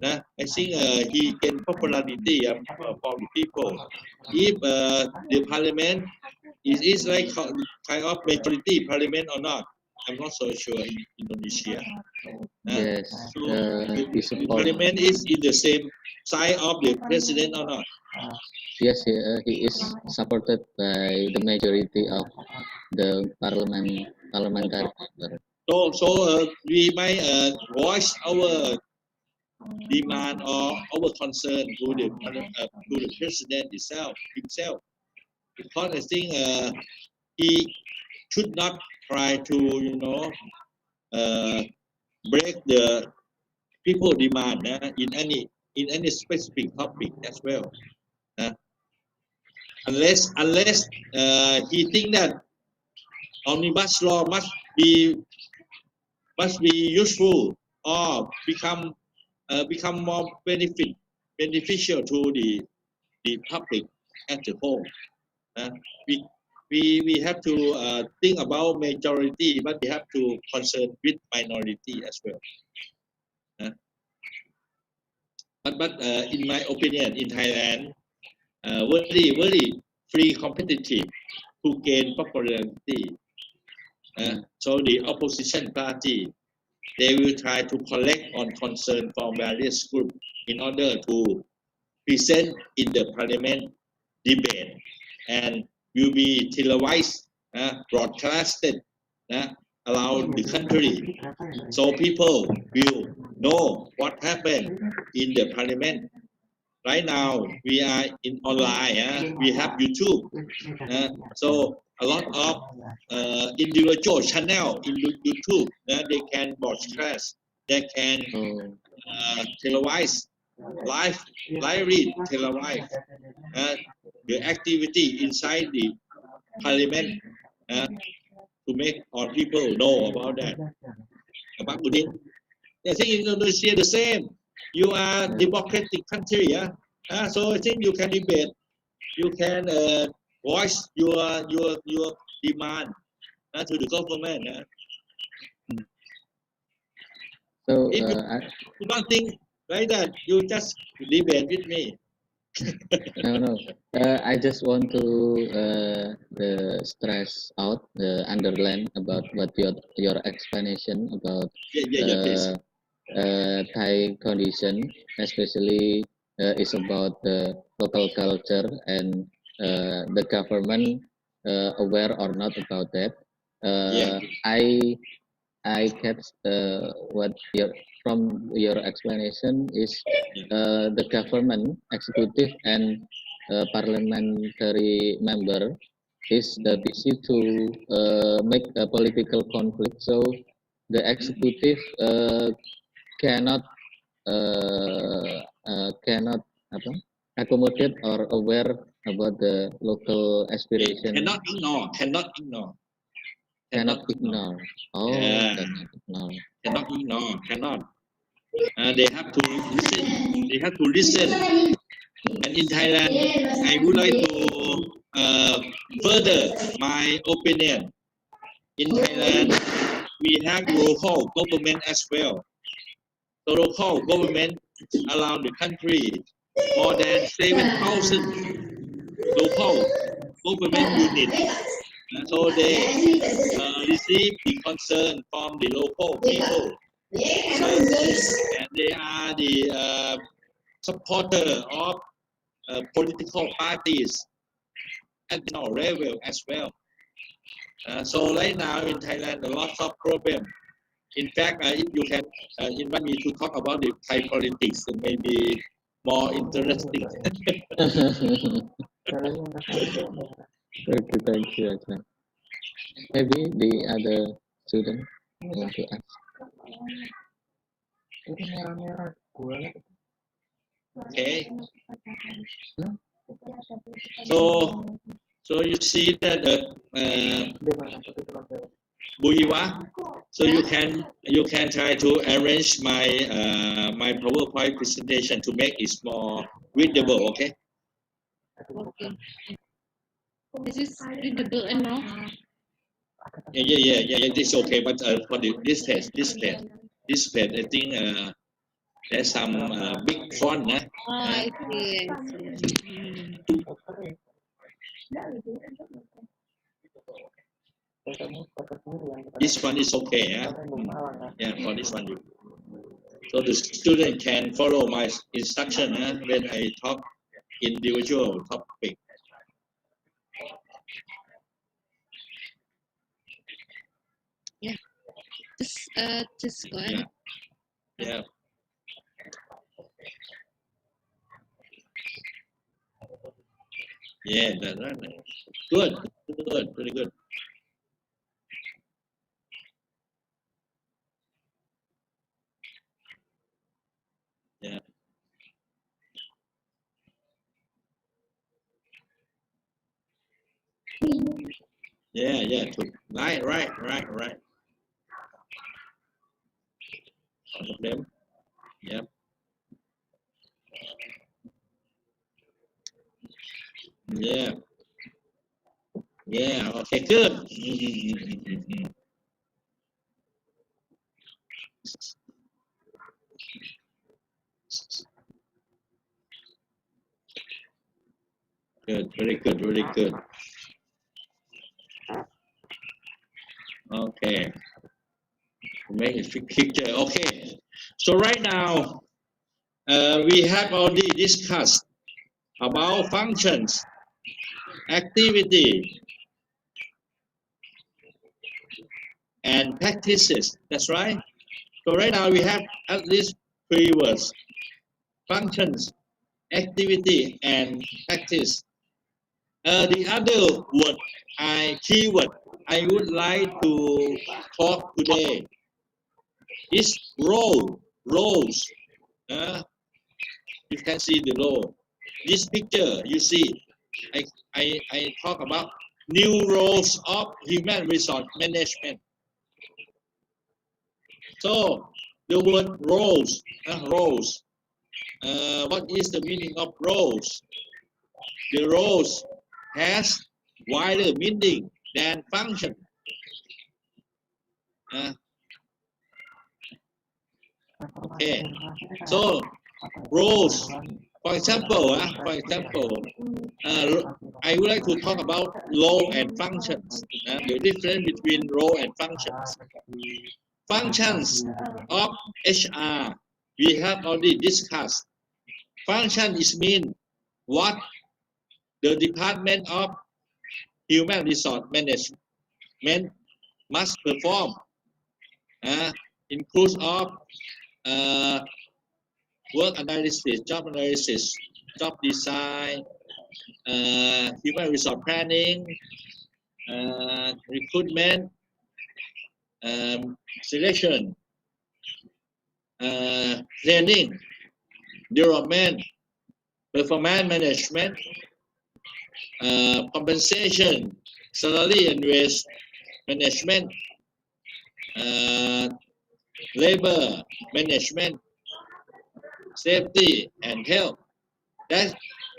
I think he gained popularity from the people. If the parliament is like kind of majority parliament or not, I'm not so sure in Indonesia. Yes, So we the support. parliament is in the same side of the president or not? Yes, he is supported by the majority of the parliamentary member. So we might voice our demand or our concern to the president himself, because I think he should not try to break the people demand in any specific topic as well, unless he think that omnibus law be must be useful or become more beneficial to the public as a whole. We we have to think about majority, but we have to concern with minority as well. But in my opinion, in Thailand, very free competitive to gain popularity. So the opposition party, they will try to collect on concern from various groups in order to present in the parliament debate, and will be televised, broadcasted around the country, so people will know what happened in the parliament. Right now we are in online, we have YouTube, so a lot of individual channel in YouTube, they can broadcast, they can televise, live read, televise the activity inside the parliament, to make all people know about that. About it. I think in Indonesia the same. You are democratic country, so I think you can debate, you can voice your demand to the government. So If you don't think like that, you just debate with me. no. I just want to stress out, underline about what your explanation about Please. Thai condition, especially is about the local culture and the government aware or not about that. I catch what from your explanation is the government, executive and parliamentary member is busy to make a political conflict. So the executive cannot cannot accommodate or aware about the local aspiration. Cannot ignore. Cannot ignore. Oh, Yeah. cannot ignore. Cannot ignore. Cannot. They have to listen. They have to listen. And in Thailand, I would like to further my opinion. In Thailand, we have local government as well. The local government around the country, more than 7,000 local government units. So they receive the concern from the local people, and they are the supporter of political parties at national level as well. So right now in Thailand, a lot of problems. In fact, if you can invite me to talk about the Thai politics, it may be more interesting. Okay, thank you, Ajahn. Maybe the other student want to ask. Okay. So you see that Buiwa. So you can try to arrange my my PowerPoint presentation to make it more readable. Okay. Okay. This is readable enough. Yeah. It's okay, but for this page, I think there's some big font. I see. This one is okay. Yeah, for this one. So the student can follow my instruction when I talk individual topic. Yeah. Just go ahead. Yeah. Yeah, that's right. Good, very good. Yeah. Yeah. Right. All of them. Yep. Yeah. Okay, good. Good, very good. Okay. Make a picture. Okay. So right now, we have already discussed about functions, activity, and practices. That's right. So right now we have at least 3 words: functions, activity, and practice. The other word, keyword I would like to talk today is roles. You can see the role. This picture you see, I talk about new roles of human resource management. So the word roles. What is the meaning of roles? The roles has wider meaning than function. Okay. So roles, for example, I would like to talk about role and functions. The difference between role and functions. Functions of HR we have already discussed. Function is mean what the Department of Human Resource Management must perform. Includes of work analysis, job design, human resource planning, recruitment, selection, training, development, performance management, compensation, salary and wage management, labor management, safety and health.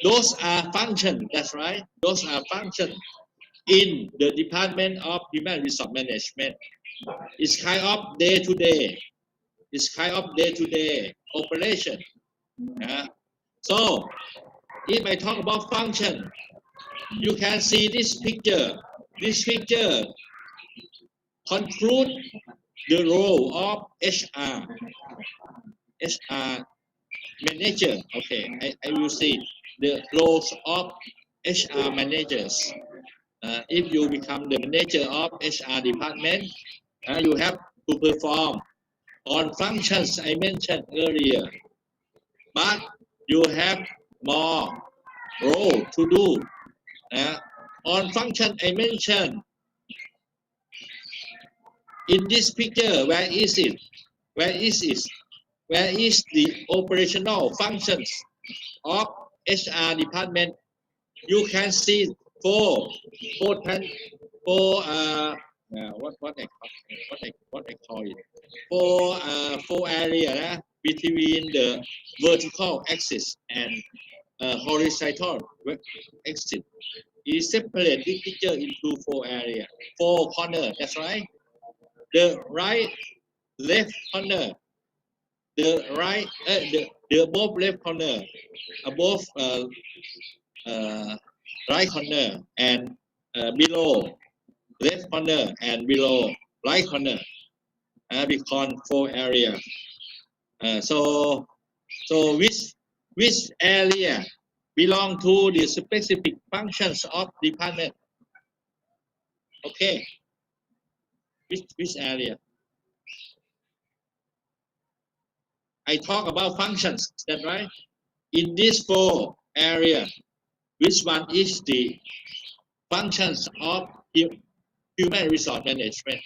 Those are functions. That's right. Those are functions in the Department of Human Resource Management. It's kind of day-to-day. Operation. So, if I talk about function, you can see this picture. This picture concludes the role of HR manager. Okay, I will see the roles of HR managers. If you become the manager of HR department, you have to perform on functions I mentioned earlier, but you have more role to do. On function I mentioned, in this picture, where is it? Where is the operational functions? of HR department, you can see four what I call it, four area between the vertical axis and horizontal axis. Is separate this picture into four area, four corner. That's right. The right, left corner, the right, the above left corner, above right corner, and below left corner and below right corner. We call four area. So which area belong to the specific functions of department? Okay. Which area? I talk about functions. Is that right? In these four areas, which one is the functions of human resource management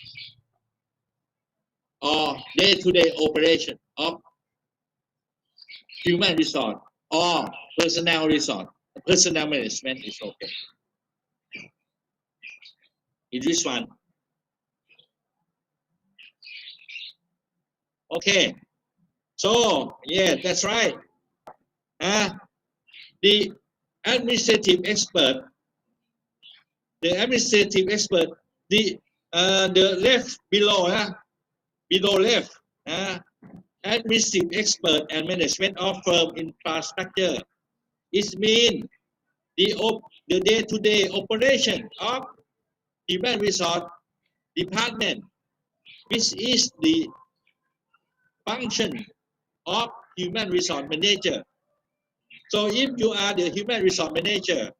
or day-to-day operation of human resource or personnel resource? Personnel management is okay. In this one. Okay. So, yeah, that's right. The administrative expert, the left below, below left, administrative expert and management of firm infrastructure. It means the day-to-day operation of human resource department, which is the function of human resource manager. So if you are the human resource manager,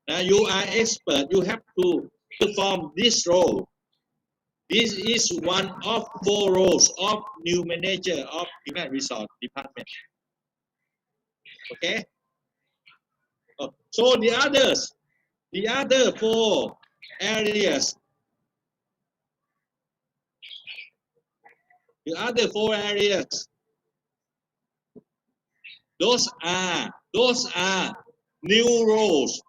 you are expert, you have to perform this role. This is one of four roles of new manager of human resource department. Okay. So the other four areas, those are new roles.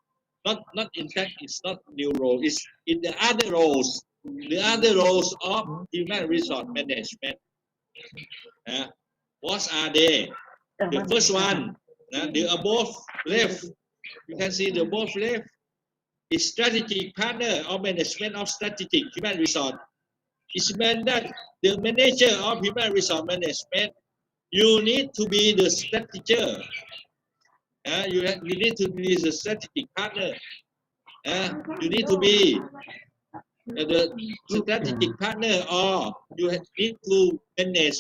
Not in fact, it's not new role. It's in the other roles. The other roles of human resource management. What are they? The first one, the above left. You can see the above left is strategic partner or management of strategic human resource. It means that the manager of human resource management, you need to be the strateger. You need to be the strategic partner. You need to be the strategic partner, or you need to manage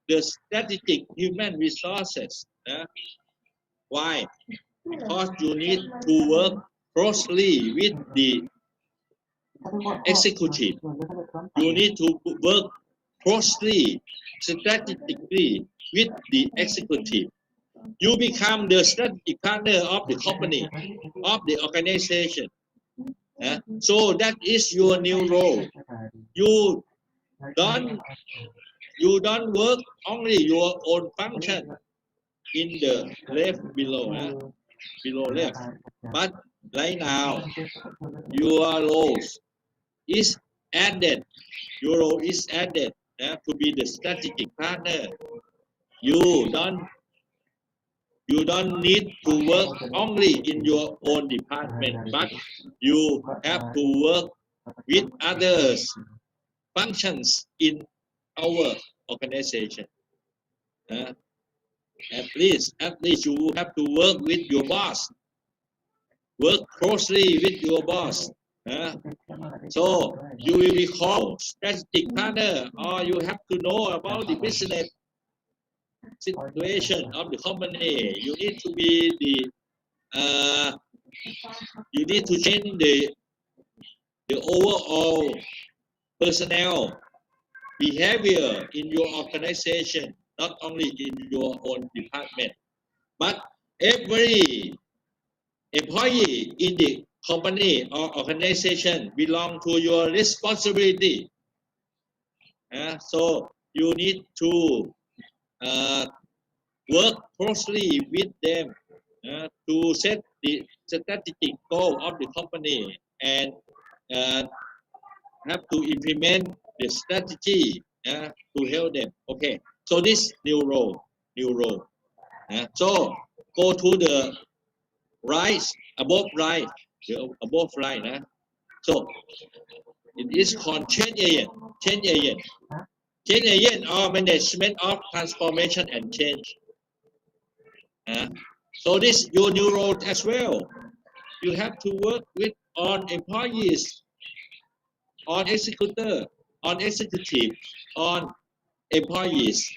the strategic human resources. Why? Because you need to work closely with the executive. You need to work closely, strategically with the executive. You become the strategic partner of the company, of the organization. So that is your new role. You don't work only your own function in the left below, below left. But right now, your roles is added. Your role is added to be the strategic partner. You don't need to work only in your own department, but you have to work with others functions in our organization. At least you have to work with your boss. Work closely with your boss. So you will be called strategic partner, or you have to know about the business situation of the company. You need to be the you need to change the overall personnel behavior in your organization, not only in your own department, but every employee in the company or organization belong to your responsibility. So you need to work closely with them to set the strategic goal of the company and have to implement the strategy to help them. Okay, so this new role. So go to the right, above right, above right. So it is called change agent. Change agent or management of transformation and change. So this your new role as well. You have to work with on employees, on executor, on executive, on employees,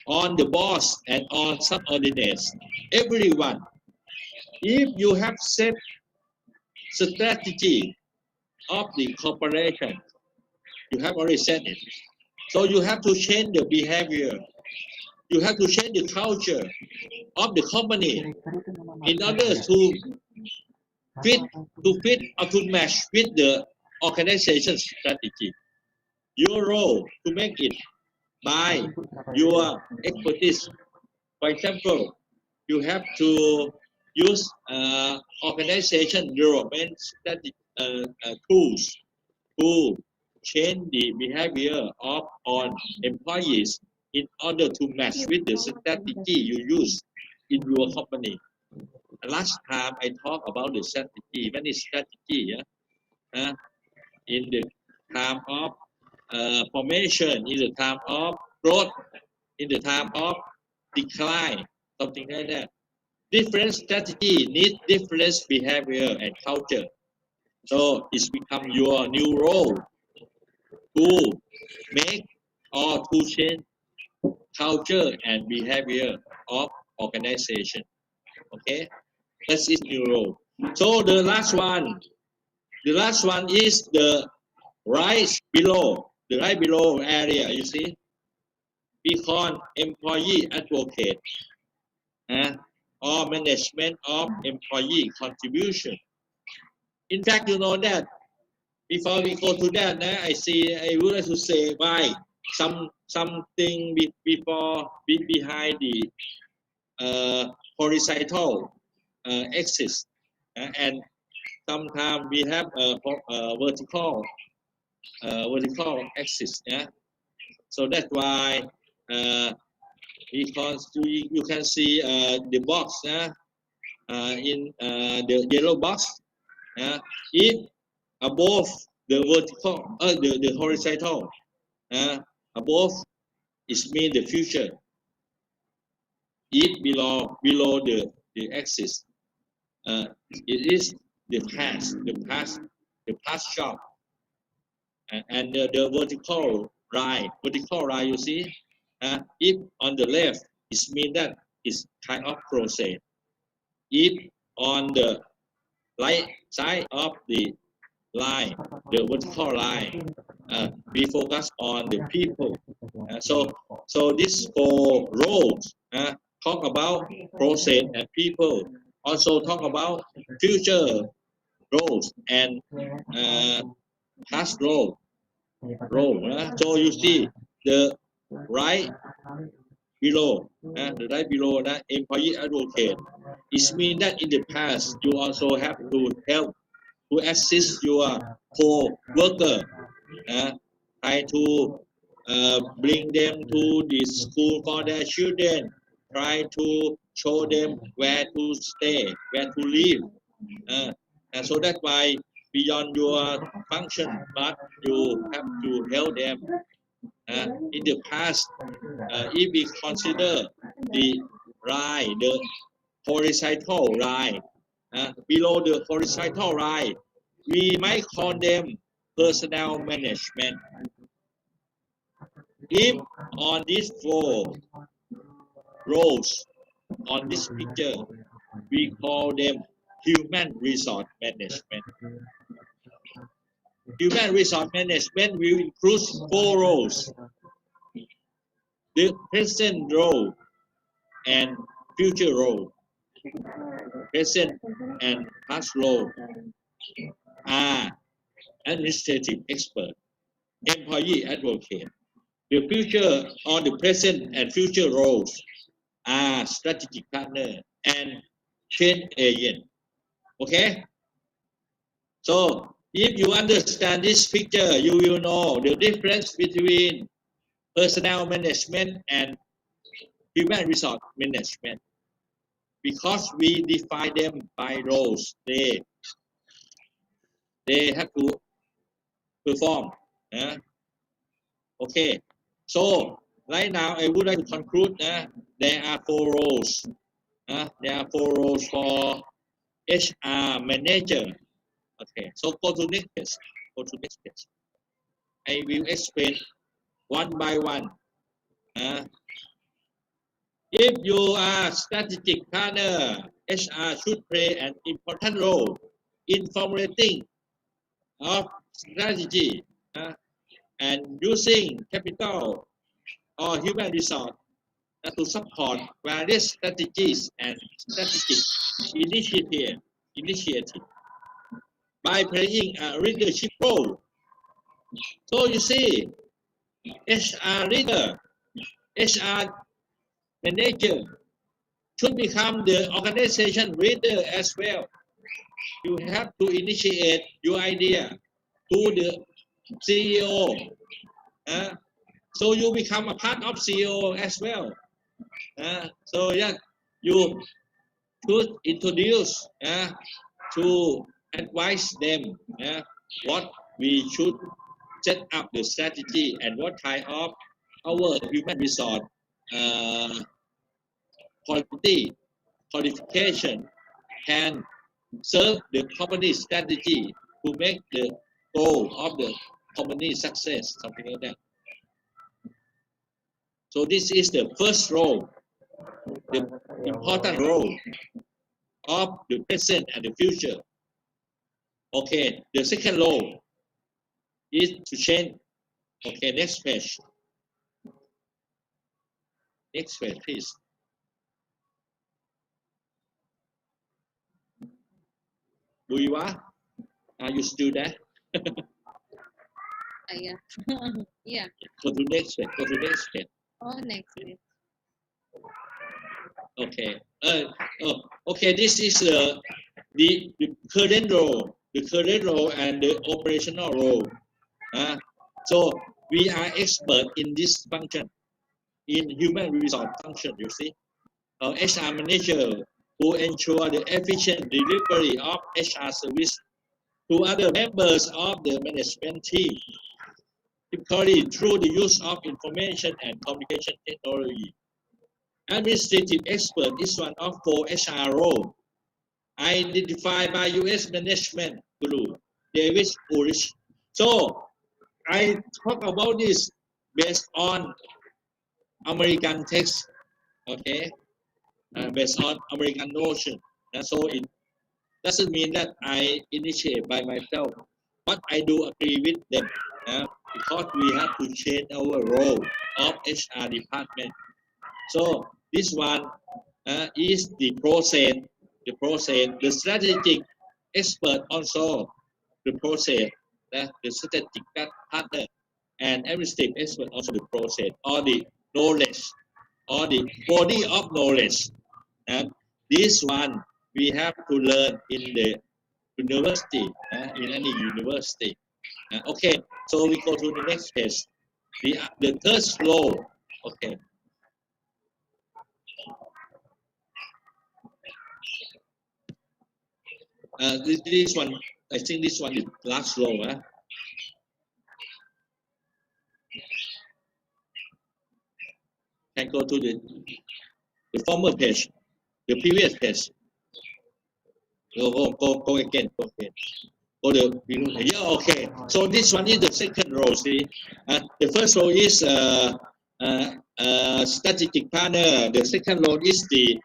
on the boss, and on subordinates. Everyone. If you have set strategy of the corporation, you have already said it. So you have to change the behavior. You have to change the culture of the company in order to fit or to match with the organization strategy. Your role to make it by your expertise. For example, you have to use organization development strategy tools to change the behavior of all employees in order to match with the strategy you use in your company. Last time I talked about the strategy. Many strategy in the time of formation, in the time of growth, in the time of decline, something like that. Different strategy need different behavior and culture. So it's become your new role to make or to change culture and behavior of organization. Okay, that's its new role. So the last one is the right below area. You see, we call employee advocate or management of employee contribution. In fact, you know that before we go to that, I would like to say why something behind the horizontal axis, and sometimes we have a vertical axis. So that's why because you can see the box in the yellow box. If above the vertical, the horizontal, above is mean the future. If below the axis, it is the past job, and the vertical line you see, if on the left, it means that it's kind of process. If on the right side of the line, the vertical line, we focus on the people. So these four roles talk about process and people. Also talk about future roles and past role. So you see the right below, that employee advocate. It means that in the past you also have to help to assist your co-worker, try to bring them to the school for their children, try to show them where to stay, where to live. And so that's why beyond your function, but you have to help them. In the past, if we consider the line, the horizontal line, below the horizontal line, we might call them personnel management. If on these four roles on this picture, we call them human resource management. Human resource management will include four roles: the present role and future role. Present and past role are administrative expert, employee advocate. The future or the present and future roles are strategic partner and change agent. Okay. So if you understand this picture, you will know the difference between personnel management and human resource management, because we define them by roles they have to perform. Okay, so right now I would like to conclude. There are 4 roles. There are 4 roles for HR manager. Okay, so go to next page. Go to next page. I will explain one by one. If you are strategic partner, HR should play an important role in formulating of strategy and using capital or human resource to support various strategies and strategic initiative by playing a leadership role. So you see, HR leader, HR manager should become the organization leader as well. You have to initiate your idea to the CEO. So you become a part of CEO as well. So yeah, you should introduce to advise them what we should set up the strategy and what kind of our human resource qualification can serve the company strategy to make the goal of the company success, something like that. So this is the first role, the important role of the present and the future. Okay, the second role is to change. Okay, next page. Next page, please. Buiwa, are you still there? Yeah. Yeah. Go to next page. Go to next page. Oh, next page. Okay. Okay. This is the current role, and the operational role. So we are expert in this function, in human resource function. You see, HR manager who ensure the efficient delivery of HR service to other members of the management team, typically through the use of information and communication technology. Administrative expert is one of 4 HR roles identified by U.S. management guru David Ulrich. So I talk about this based on American text, okay, based on American notion. So it doesn't mean that I initiate by myself, but I do agree with them because we have to change our role of HR department. So this one is the process, the strategic expert also the process, the strategic partner, and administrative expert also the process, or the knowledge, or the body of knowledge. This one we have to learn in the university, in any university. Okay, so we go to the next page. The third role. Okay. This one, I think this one is last row. Can go to the former page, the previous page. Go again. Okay. Go the yeah. Okay. So this one is the second row. See, the first row is strategic partner. The second row is the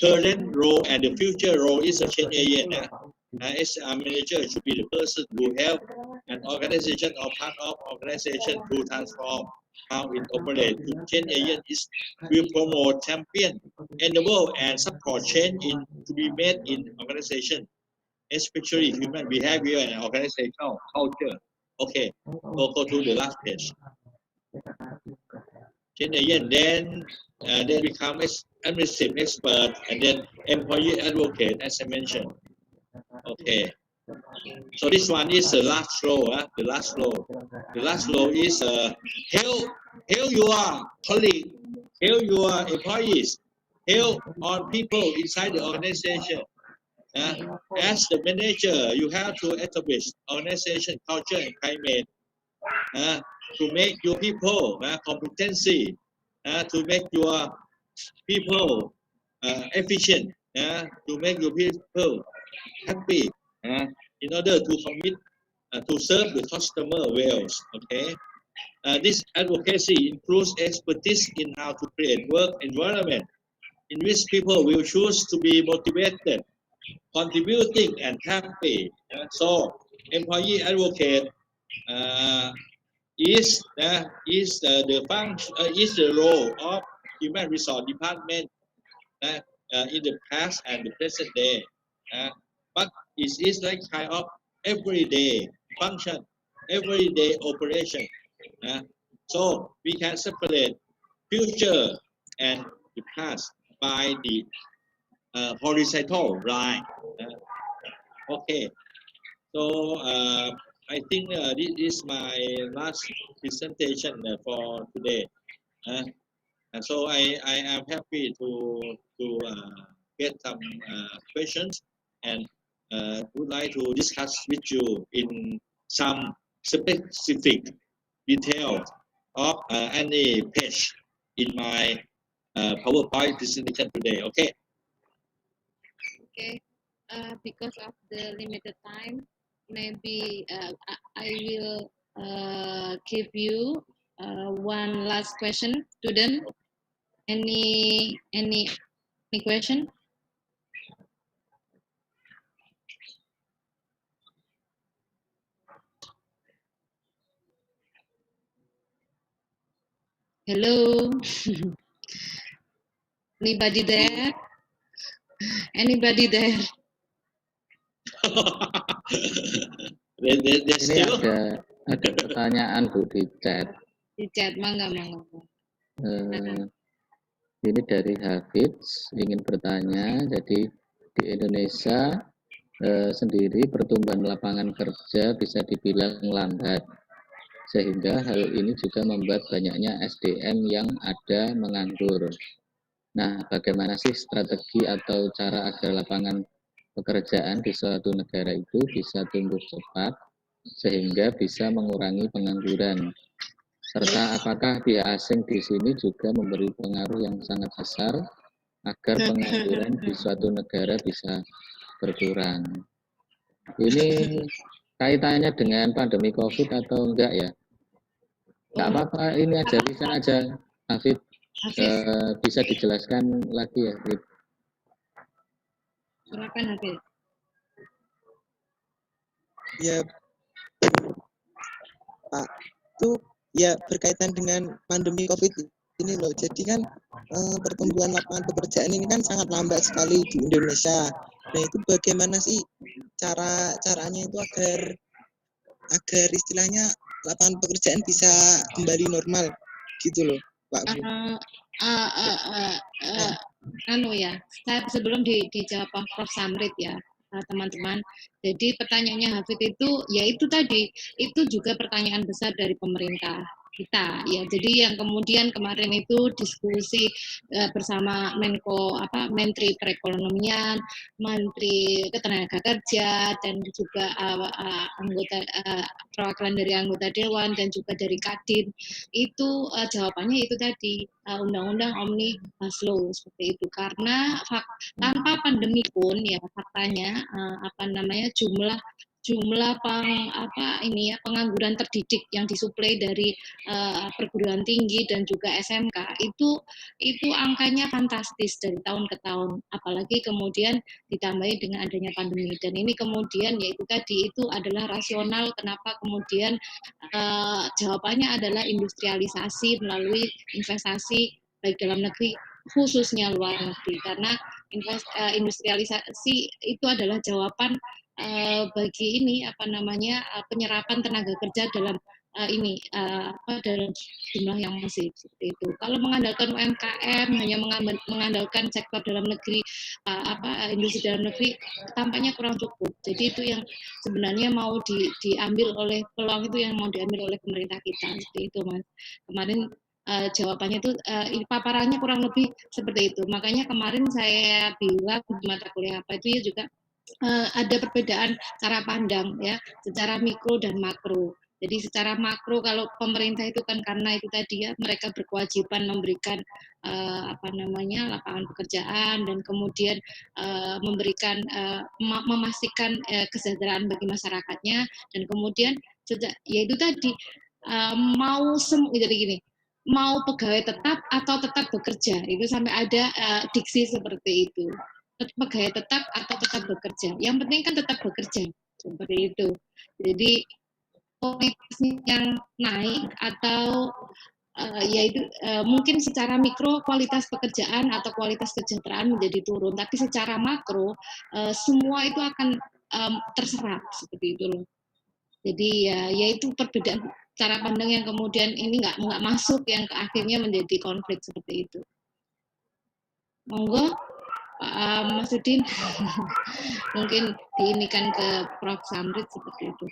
current role, and the future role is a change agent. HR manager should be the person who help an organization or part of organization to transform how it operates. Change agent will promote, champion, enable, and support change to be made in organization, especially human behavior and organizational culture. Okay, go to the last page. Change agent then become administrative expert, and then employee advocate, as I mentioned. Okay. So this one is the last row. The last row. The last row is help your colleague, help your employees, help all people inside the organization. As the manager, you have to establish organization culture and climate to make your people competency, to make your people efficient, to make your people happy, in order to commit to serve the customer well. Okay. This advocacy includes expertise in how to create work environment in which people will choose to be motivated, contributing, and happy. So, employee advocate is the function is the role of human resource department in the past and the present day. But it is like kind of everyday function, everyday operation. So we can separate future and the past by the horizontal line. Okay. So I think this is my last presentation for today. And so I am happy to get some questions and would like to discuss with you in some specific details of any page in my PowerPoint presentation today. Okay. Okay. Because of the limited time, maybe I will give you one last question, student. Any question? Hello. Anybody there? Anybody there? Ini ada pertanyaan Bu di chat. Di chat, mangga. Ini dari Hafiz ingin bertanya, jadi di Indonesia sendiri pertumbuhan lapangan kerja bisa dibilang lambat, sehingga hal ini juga membuat banyaknya SDM yang ada menganggur. Nah, bagaimana sih strategi atau cara agar lapangan pekerjaan di suatu negara itu bisa tumbuh cepat sehingga bisa mengurangi pengangguran? Serta apakah pihak asing di sini juga memberi pengaruh yang sangat besar agar pengangguran di suatu negara bisa berkurang? Ini kaitannya dengan pandemi COVID atau enggak ya? Enggak apa-apa, ini aja, lisan aja, Hafid. Bisa dijelaskan lagi ya, Hafid? Silakan, Hafid. Ya, Pak, itu ya berkaitan dengan pandemi COVID ini loh. Jadi kan pertumbuhan lapangan pekerjaan ini kan sangat lambat sekali di Indonesia. Nah, itu bagaimana sih caranya itu agar istilahnya lapangan pekerjaan bisa kembali normal gitu loh, Pak. Sebelum dijawab Prof Samrit ya, teman-teman. Jadi pertanyaannya Hafid itu, ya itu tadi, itu juga pertanyaan besar dari pemerintah kita ya. Jadi yang kemudian kemarin itu diskusi bersama Menteri Perekonomian, Menteri Ketenagakerjaan, dan juga anggota perwakilan dari anggota dewan dan juga dari Kadin. Itu jawabannya itu tadi, undang-undang Omnibus Law seperti itu. Karena tanpa pandemi pun ya faktanya jumlah pengangguran terdidik yang disuplai dari perguruan tinggi dan juga SMK itu angkanya fantastis dari tahun ke tahun, apalagi kemudian ditambahi dengan adanya pandemi. Dan ini kemudian yaitu tadi, itu adalah rasional kenapa kemudian jawabannya adalah industrialisasi melalui investasi baik dalam negeri khususnya luar negeri, karena industrialisasi itu adalah jawaban bagi penyerapan tenaga kerja dalam dalam jumlah yang masif seperti itu. Kalau mengandalkan UMKM, hanya mengandalkan sektor dalam negeri, industri dalam negeri, tampaknya kurang cukup. Jadi itu yang sebenarnya mau diambil oleh peluang itu yang mau diambil oleh pemerintah kita seperti itu, Mas. Kemarin jawabannya itu paparannya kurang lebih seperti itu. Makanya kemarin saya bilang di mata kuliah apa itu ya juga ada perbedaan cara pandang ya secara mikro dan makro. Jadi secara makro kalau pemerintah itu kan karena itu tadi ya mereka berkewajiban memberikan lapangan pekerjaan dan kemudian memberikan memastikan kesejahteraan bagi masyarakatnya dan kemudian yaitu tadi jadi gini mau pegawai tetap atau tetap bekerja itu sampai ada diksi seperti itu. Pegawai tetap atau tetap bekerja. Yang penting kan tetap bekerja seperti itu. Jadi kualitasnya yang naik atau mungkin secara mikro kualitas pekerjaan atau kualitas kesejahteraan menjadi turun, tapi secara makro semua itu akan terserap seperti itu loh. Jadi ya itu perbedaan cara pandang yang kemudian ini nggak masuk yang ke akhirnya menjadi konflik seperti itu. Monggo. Mas Udin mungkin diinikan ke Prof. Samrit seperti itu.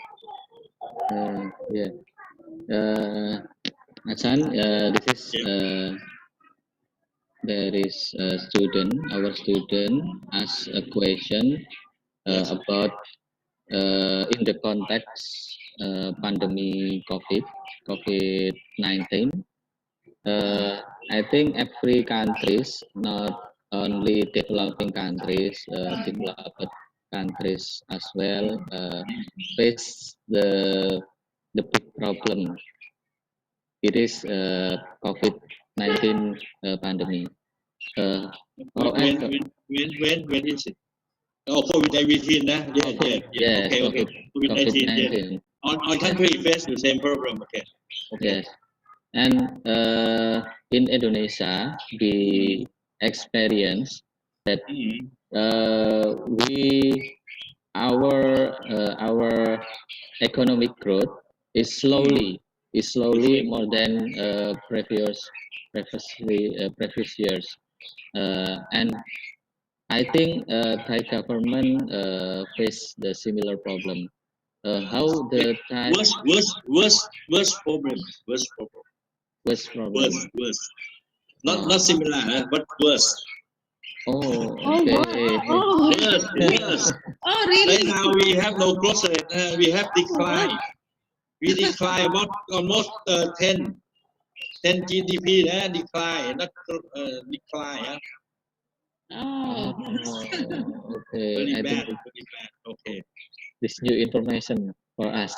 Hasan, this is there is a student, our student asked a question about in the context pandemic COVID-19. I think every countries, not only developing countries, developed countries as well, face the big problem. It is COVID-19 pandemic. When is it? Oh, COVID-19, Yeah. Okay. COVID-19. On country face the same problem. Okay. Yes. And in Indonesia, we experience that our economic growth is slowly more than previous years, and I think Thai government face the similar problem. How the Thai worst problem. Not similar, but worse. Oh, okay. Worse. Oh, really? Right now we have no growth rate. We have decline. We decline about almost 10 GDP. Decline, not decline. Oh. Okay. Very bad. Okay. This new information for us.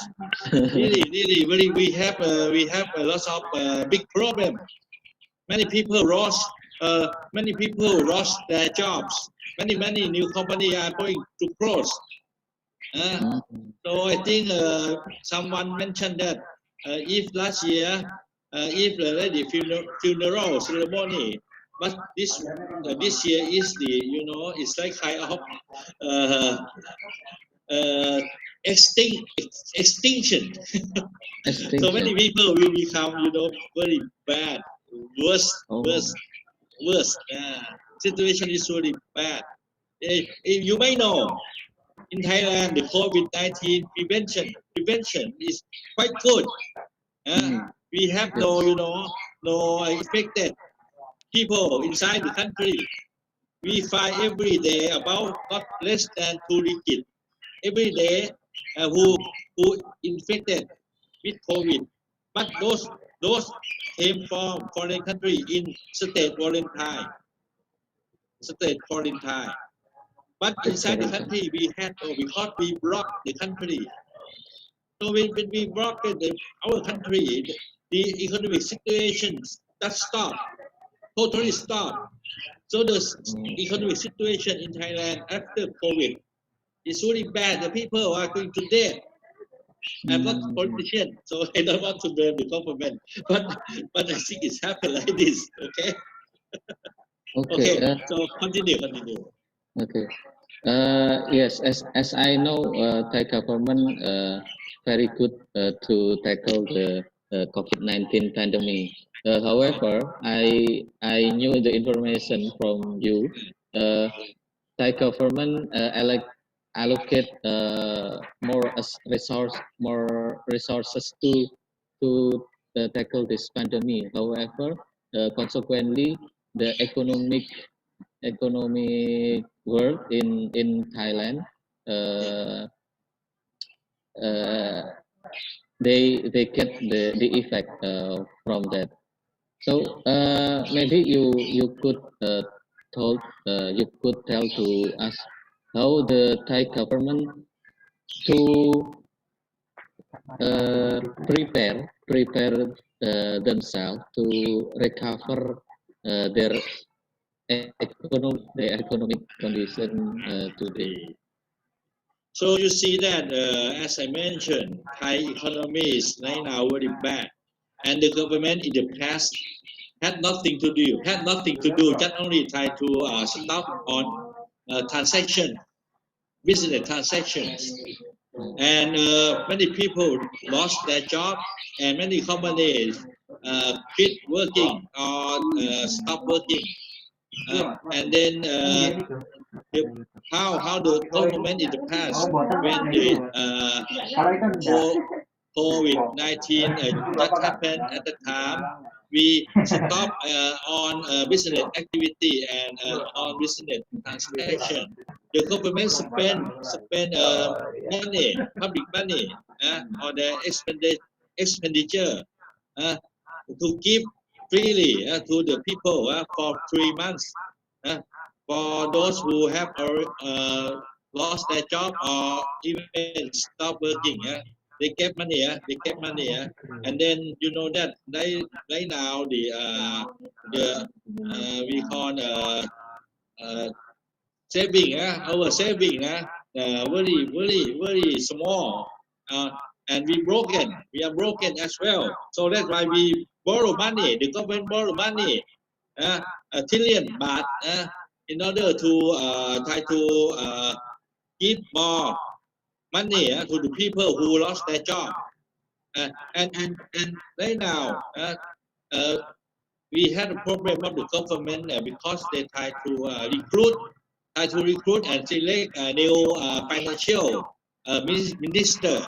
really, we have a lot of big problem. Many people lost their jobs. Many new companies are going to close. So I think someone mentioned that if last year, if already funeral ceremony, but this year is it's like kind of extinction. So many people will become very bad, worse. Situation is really bad. You may know, in Thailand, the COVID-19 prevention is quite good. We have no infected people inside the country. We find every day about not less than 2 digits every day who infected with COVID. But those came from foreign country in state quarantine. But inside the country we had because we blocked the country. So when we blocked our country, the economic situation totally stopped. So the economic situation in Thailand after COVID is really bad. The people are going to death. I'm not a politician, so I don't want to blame the government. But I think it's happened like this. Okay. Okay. So continue. Okay. Yes, as I know, Thai government very good to tackle the COVID-19 pandemic. However, I knew the information from you. Thai government allocate more resources to tackle this pandemic. However, consequently, the economic world in Thailand, uh, they get the effect from that. So maybe you could you could tell to us how the Thai government to prepare themselves to recover their economic condition today. So you see that, as I mentioned, Thai economy is right now very bad, and the government in the past had nothing to do, just only try to stop on transaction, business transactions, and many people lost their job, and many companies quit working or stop working, and then how the government in the past, when the COVID-19 just happened at the time, we stop on business activity and on business transaction. The government spend money, public money, on the expenditure to give freely to the people for 3 months. For those who have lost their job or even stop working, they get money. And then you know that right now the we call saving, our saving very small, and we are broken as well. So that's why we borrow money. The government borrow money, a trillion baht, in order to try to give more money to the people who lost their job. And right now, we had a problem of the government because they try to recruit and select a new financial minister.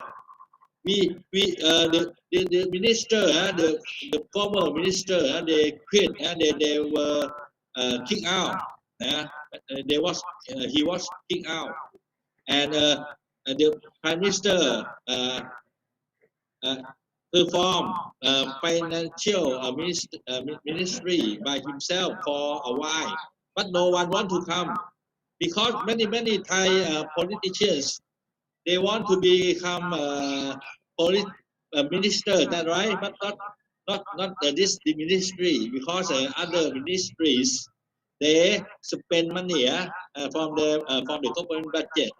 The minister, the former minister, they quit, and they were kicked out. He was kicked out, and the prime minister perform financial ministry by himself for a while, but no one want to come because many Thai politicians, they want to become minister, that right? But not this the ministry, because other ministries, they spend money from the government budget,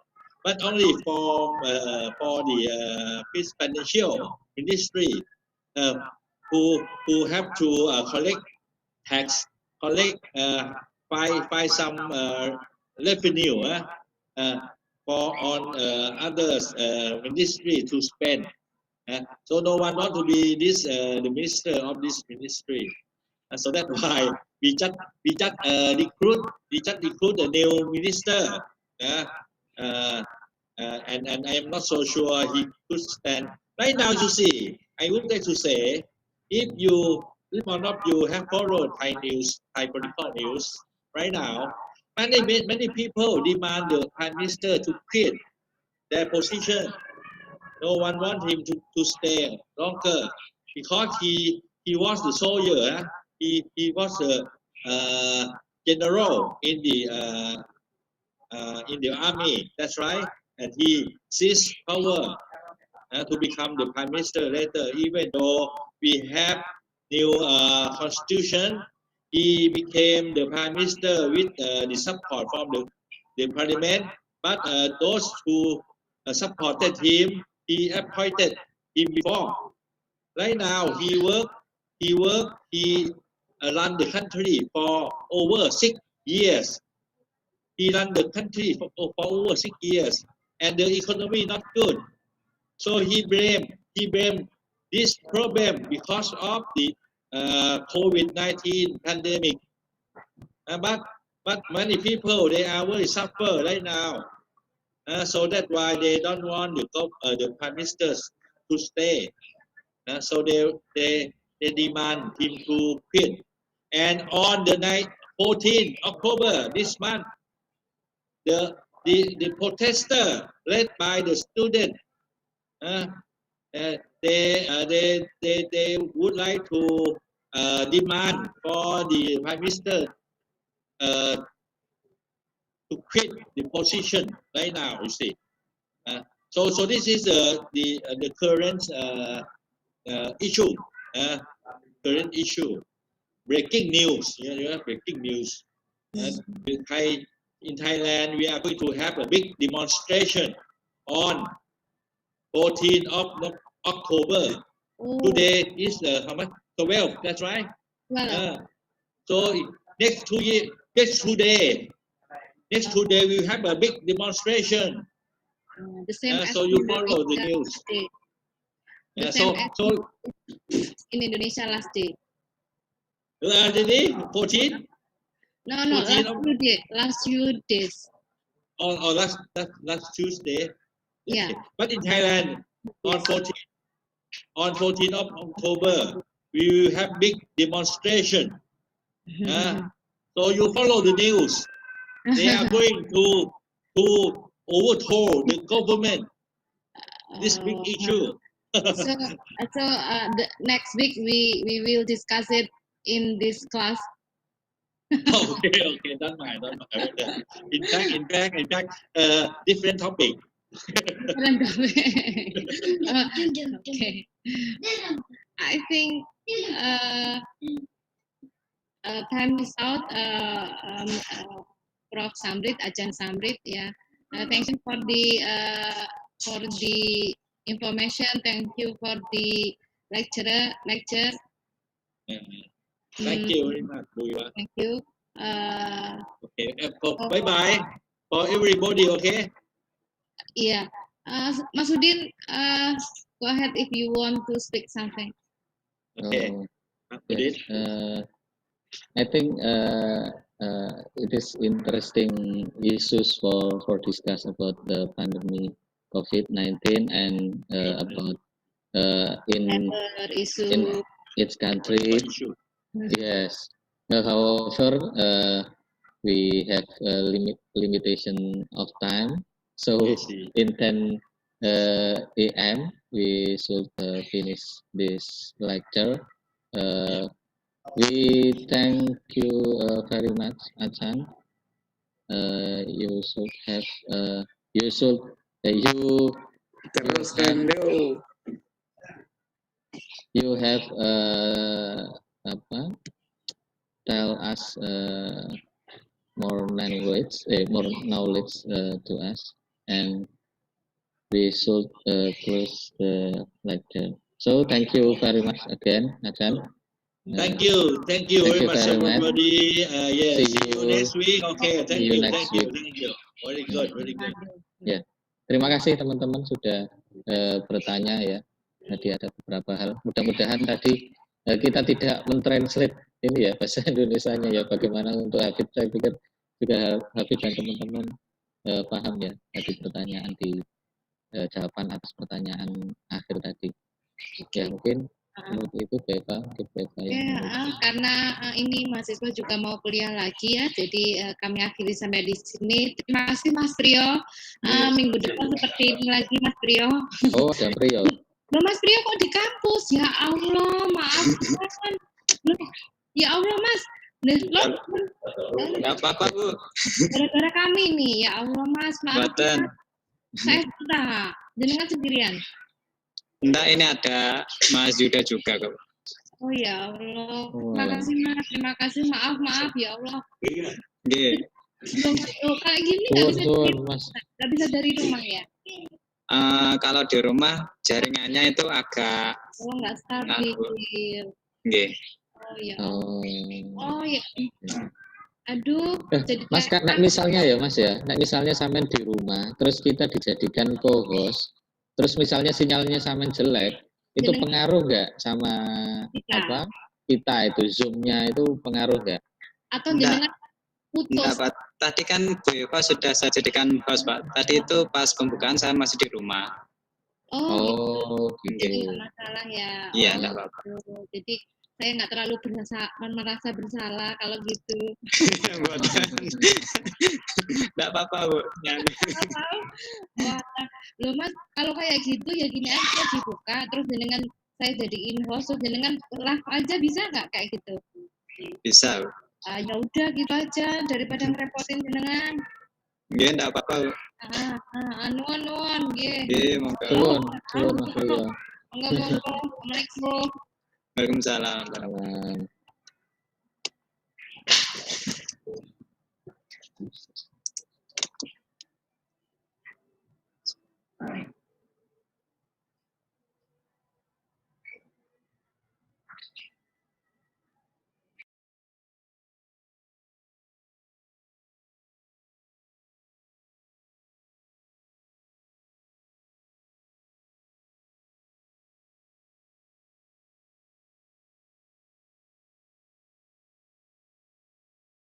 but only for the financial ministry, who have to collect tax, collect find some revenue for on others ministry to spend. So no one want to be this the minister of this ministry. So that's why we just recruit a new minister. And I am not so sure he could stand. Right now, you see, I would like to say, if one of you have followed Thai news, Thai political news, right now, many people demand the prime minister to quit their position. No one want him to stay longer because he was the soldier. He was a general in the army. That's right, and he seized power to become the prime minister later. Even though we have new constitution, he became the prime minister with the support from the parliament. But those who supported him, he appointed him before. Right now, he run the country for over 6 years. He run the country for over 6 years, and the economy not good. So he blamed this problem because of the COVID-19 pandemic. But many people, they are very suffer right now. So that's why they don't want the prime ministers to stay. So they demand him to quit. And on the night 14 October this month, the protester led by the student, they would like to demand for the prime minister to quit the position right now. You see, so this is the current issue. Current issue. Breaking news. Breaking news. In Thailand, we are going to have a big demonstration on 14th of October. Today is how much? 12. That's right. So next 2 days, we have a big demonstration. The same as so you follow the news. The same so in Indonesia last day. The day 14? No, last few days. Or last Tuesday. Yeah. But in Thailand, on 14th of October, we will have big demonstration. So you follow the news. They are going to overthrow the government. This big issue. So the next week we will discuss it in this class. Okay, don't mind. In fact, different topic. Okay. I think time is out. Prof. Samrit, Ajahn Samrit, yeah. Thank you for the information. Thank you for the lecture. Thank you very much, Kuliah. Thank you. Okay. Bye bye for everybody. Okay. Yeah. Mas Udin, go ahead if you want to speak something. Okay. Yes, I think it is interesting issues for discuss about the pandemic COVID-19 and about in its country. Yes. However, we have a limitation of time. So in 10 a.m. we should finish this lecture. We thank you very much, Ajahn. You should have you have tell us more knowledge to us, and we should close the lecture. So thank you very much again, Ajahn. Thank you very much, everybody. Yes, see you next week. Okay, thank you. Very good. Ya, terima kasih teman-teman sudah bertanya ya. Tadi ada beberapa hal. Mudah-mudahan tadi kita tidak mentranslate ini ya bahasa Indonesianya ya. Bagaimana untuk Habib, saya pikir juga Habib dan teman-teman paham ya tadi pertanyaan di jawaban atas pertanyaan akhir tadi. Ya mungkin itu Beva ya, karena ini mahasiswa juga mau kuliah lagi ya, jadi kami akhiri sampai di sini. Terima kasih Mas Priyo. Minggu depan seperti ini lagi Mas Priyo. Oh, ada Priyo. Loh Mas Priyo kok di kampus? Ya Allah, maaf. Ya Allah Mas. Nggak apa-apa Bu. Gara-gara kami nih, ya Allah Mas, maaf. Saya sudah, jenengan sendirian. Enggak, ini ada Mas Yuda juga kok. Oh ya Allah, terima kasih Mas, maaf ya Allah. Nggih. Kayak gini nggak bisa dari rumah ya? Kalau di rumah jaringannya itu agak nggak stabil. Nggih. Oh ya. Oh ya. Aduh. Mas, misalnya ya Mas ya, misalnya sampean di rumah, terus kita dijadikan co-host. Terus misalnya sinyalnya sama jelek, itu pengaruh nggak sama kita itu Zoom-nya itu pengaruh nggak? Atau jenengan putus? Enggak, Pak. Tadi kan Bu Eva sudah saya jadikan host, Pak. Tadi itu pas pembukaan saya masih di rumah. Oh gitu. Jadi nggak masalah ya. Iya, enggak apa-apa. Jadi saya nggak terlalu merasa bersalah kalau gitu. Enggak apa-apa, Bu. Wah, loh Mas, kalau kayak gitu ya gini aja dibuka, terus jenengan saya jadiin host, terus jenengan live aja bisa nggak kayak gitu? Bisa, Bu. Ya udah gitu aja daripada ngerepotin jenengan. Iya, enggak apa-apa, Bu. Anuan, nggih. Nggih, monggo. Suwun Mas Rio. Monggo. Assalamualaikum. Waalaikumsalam.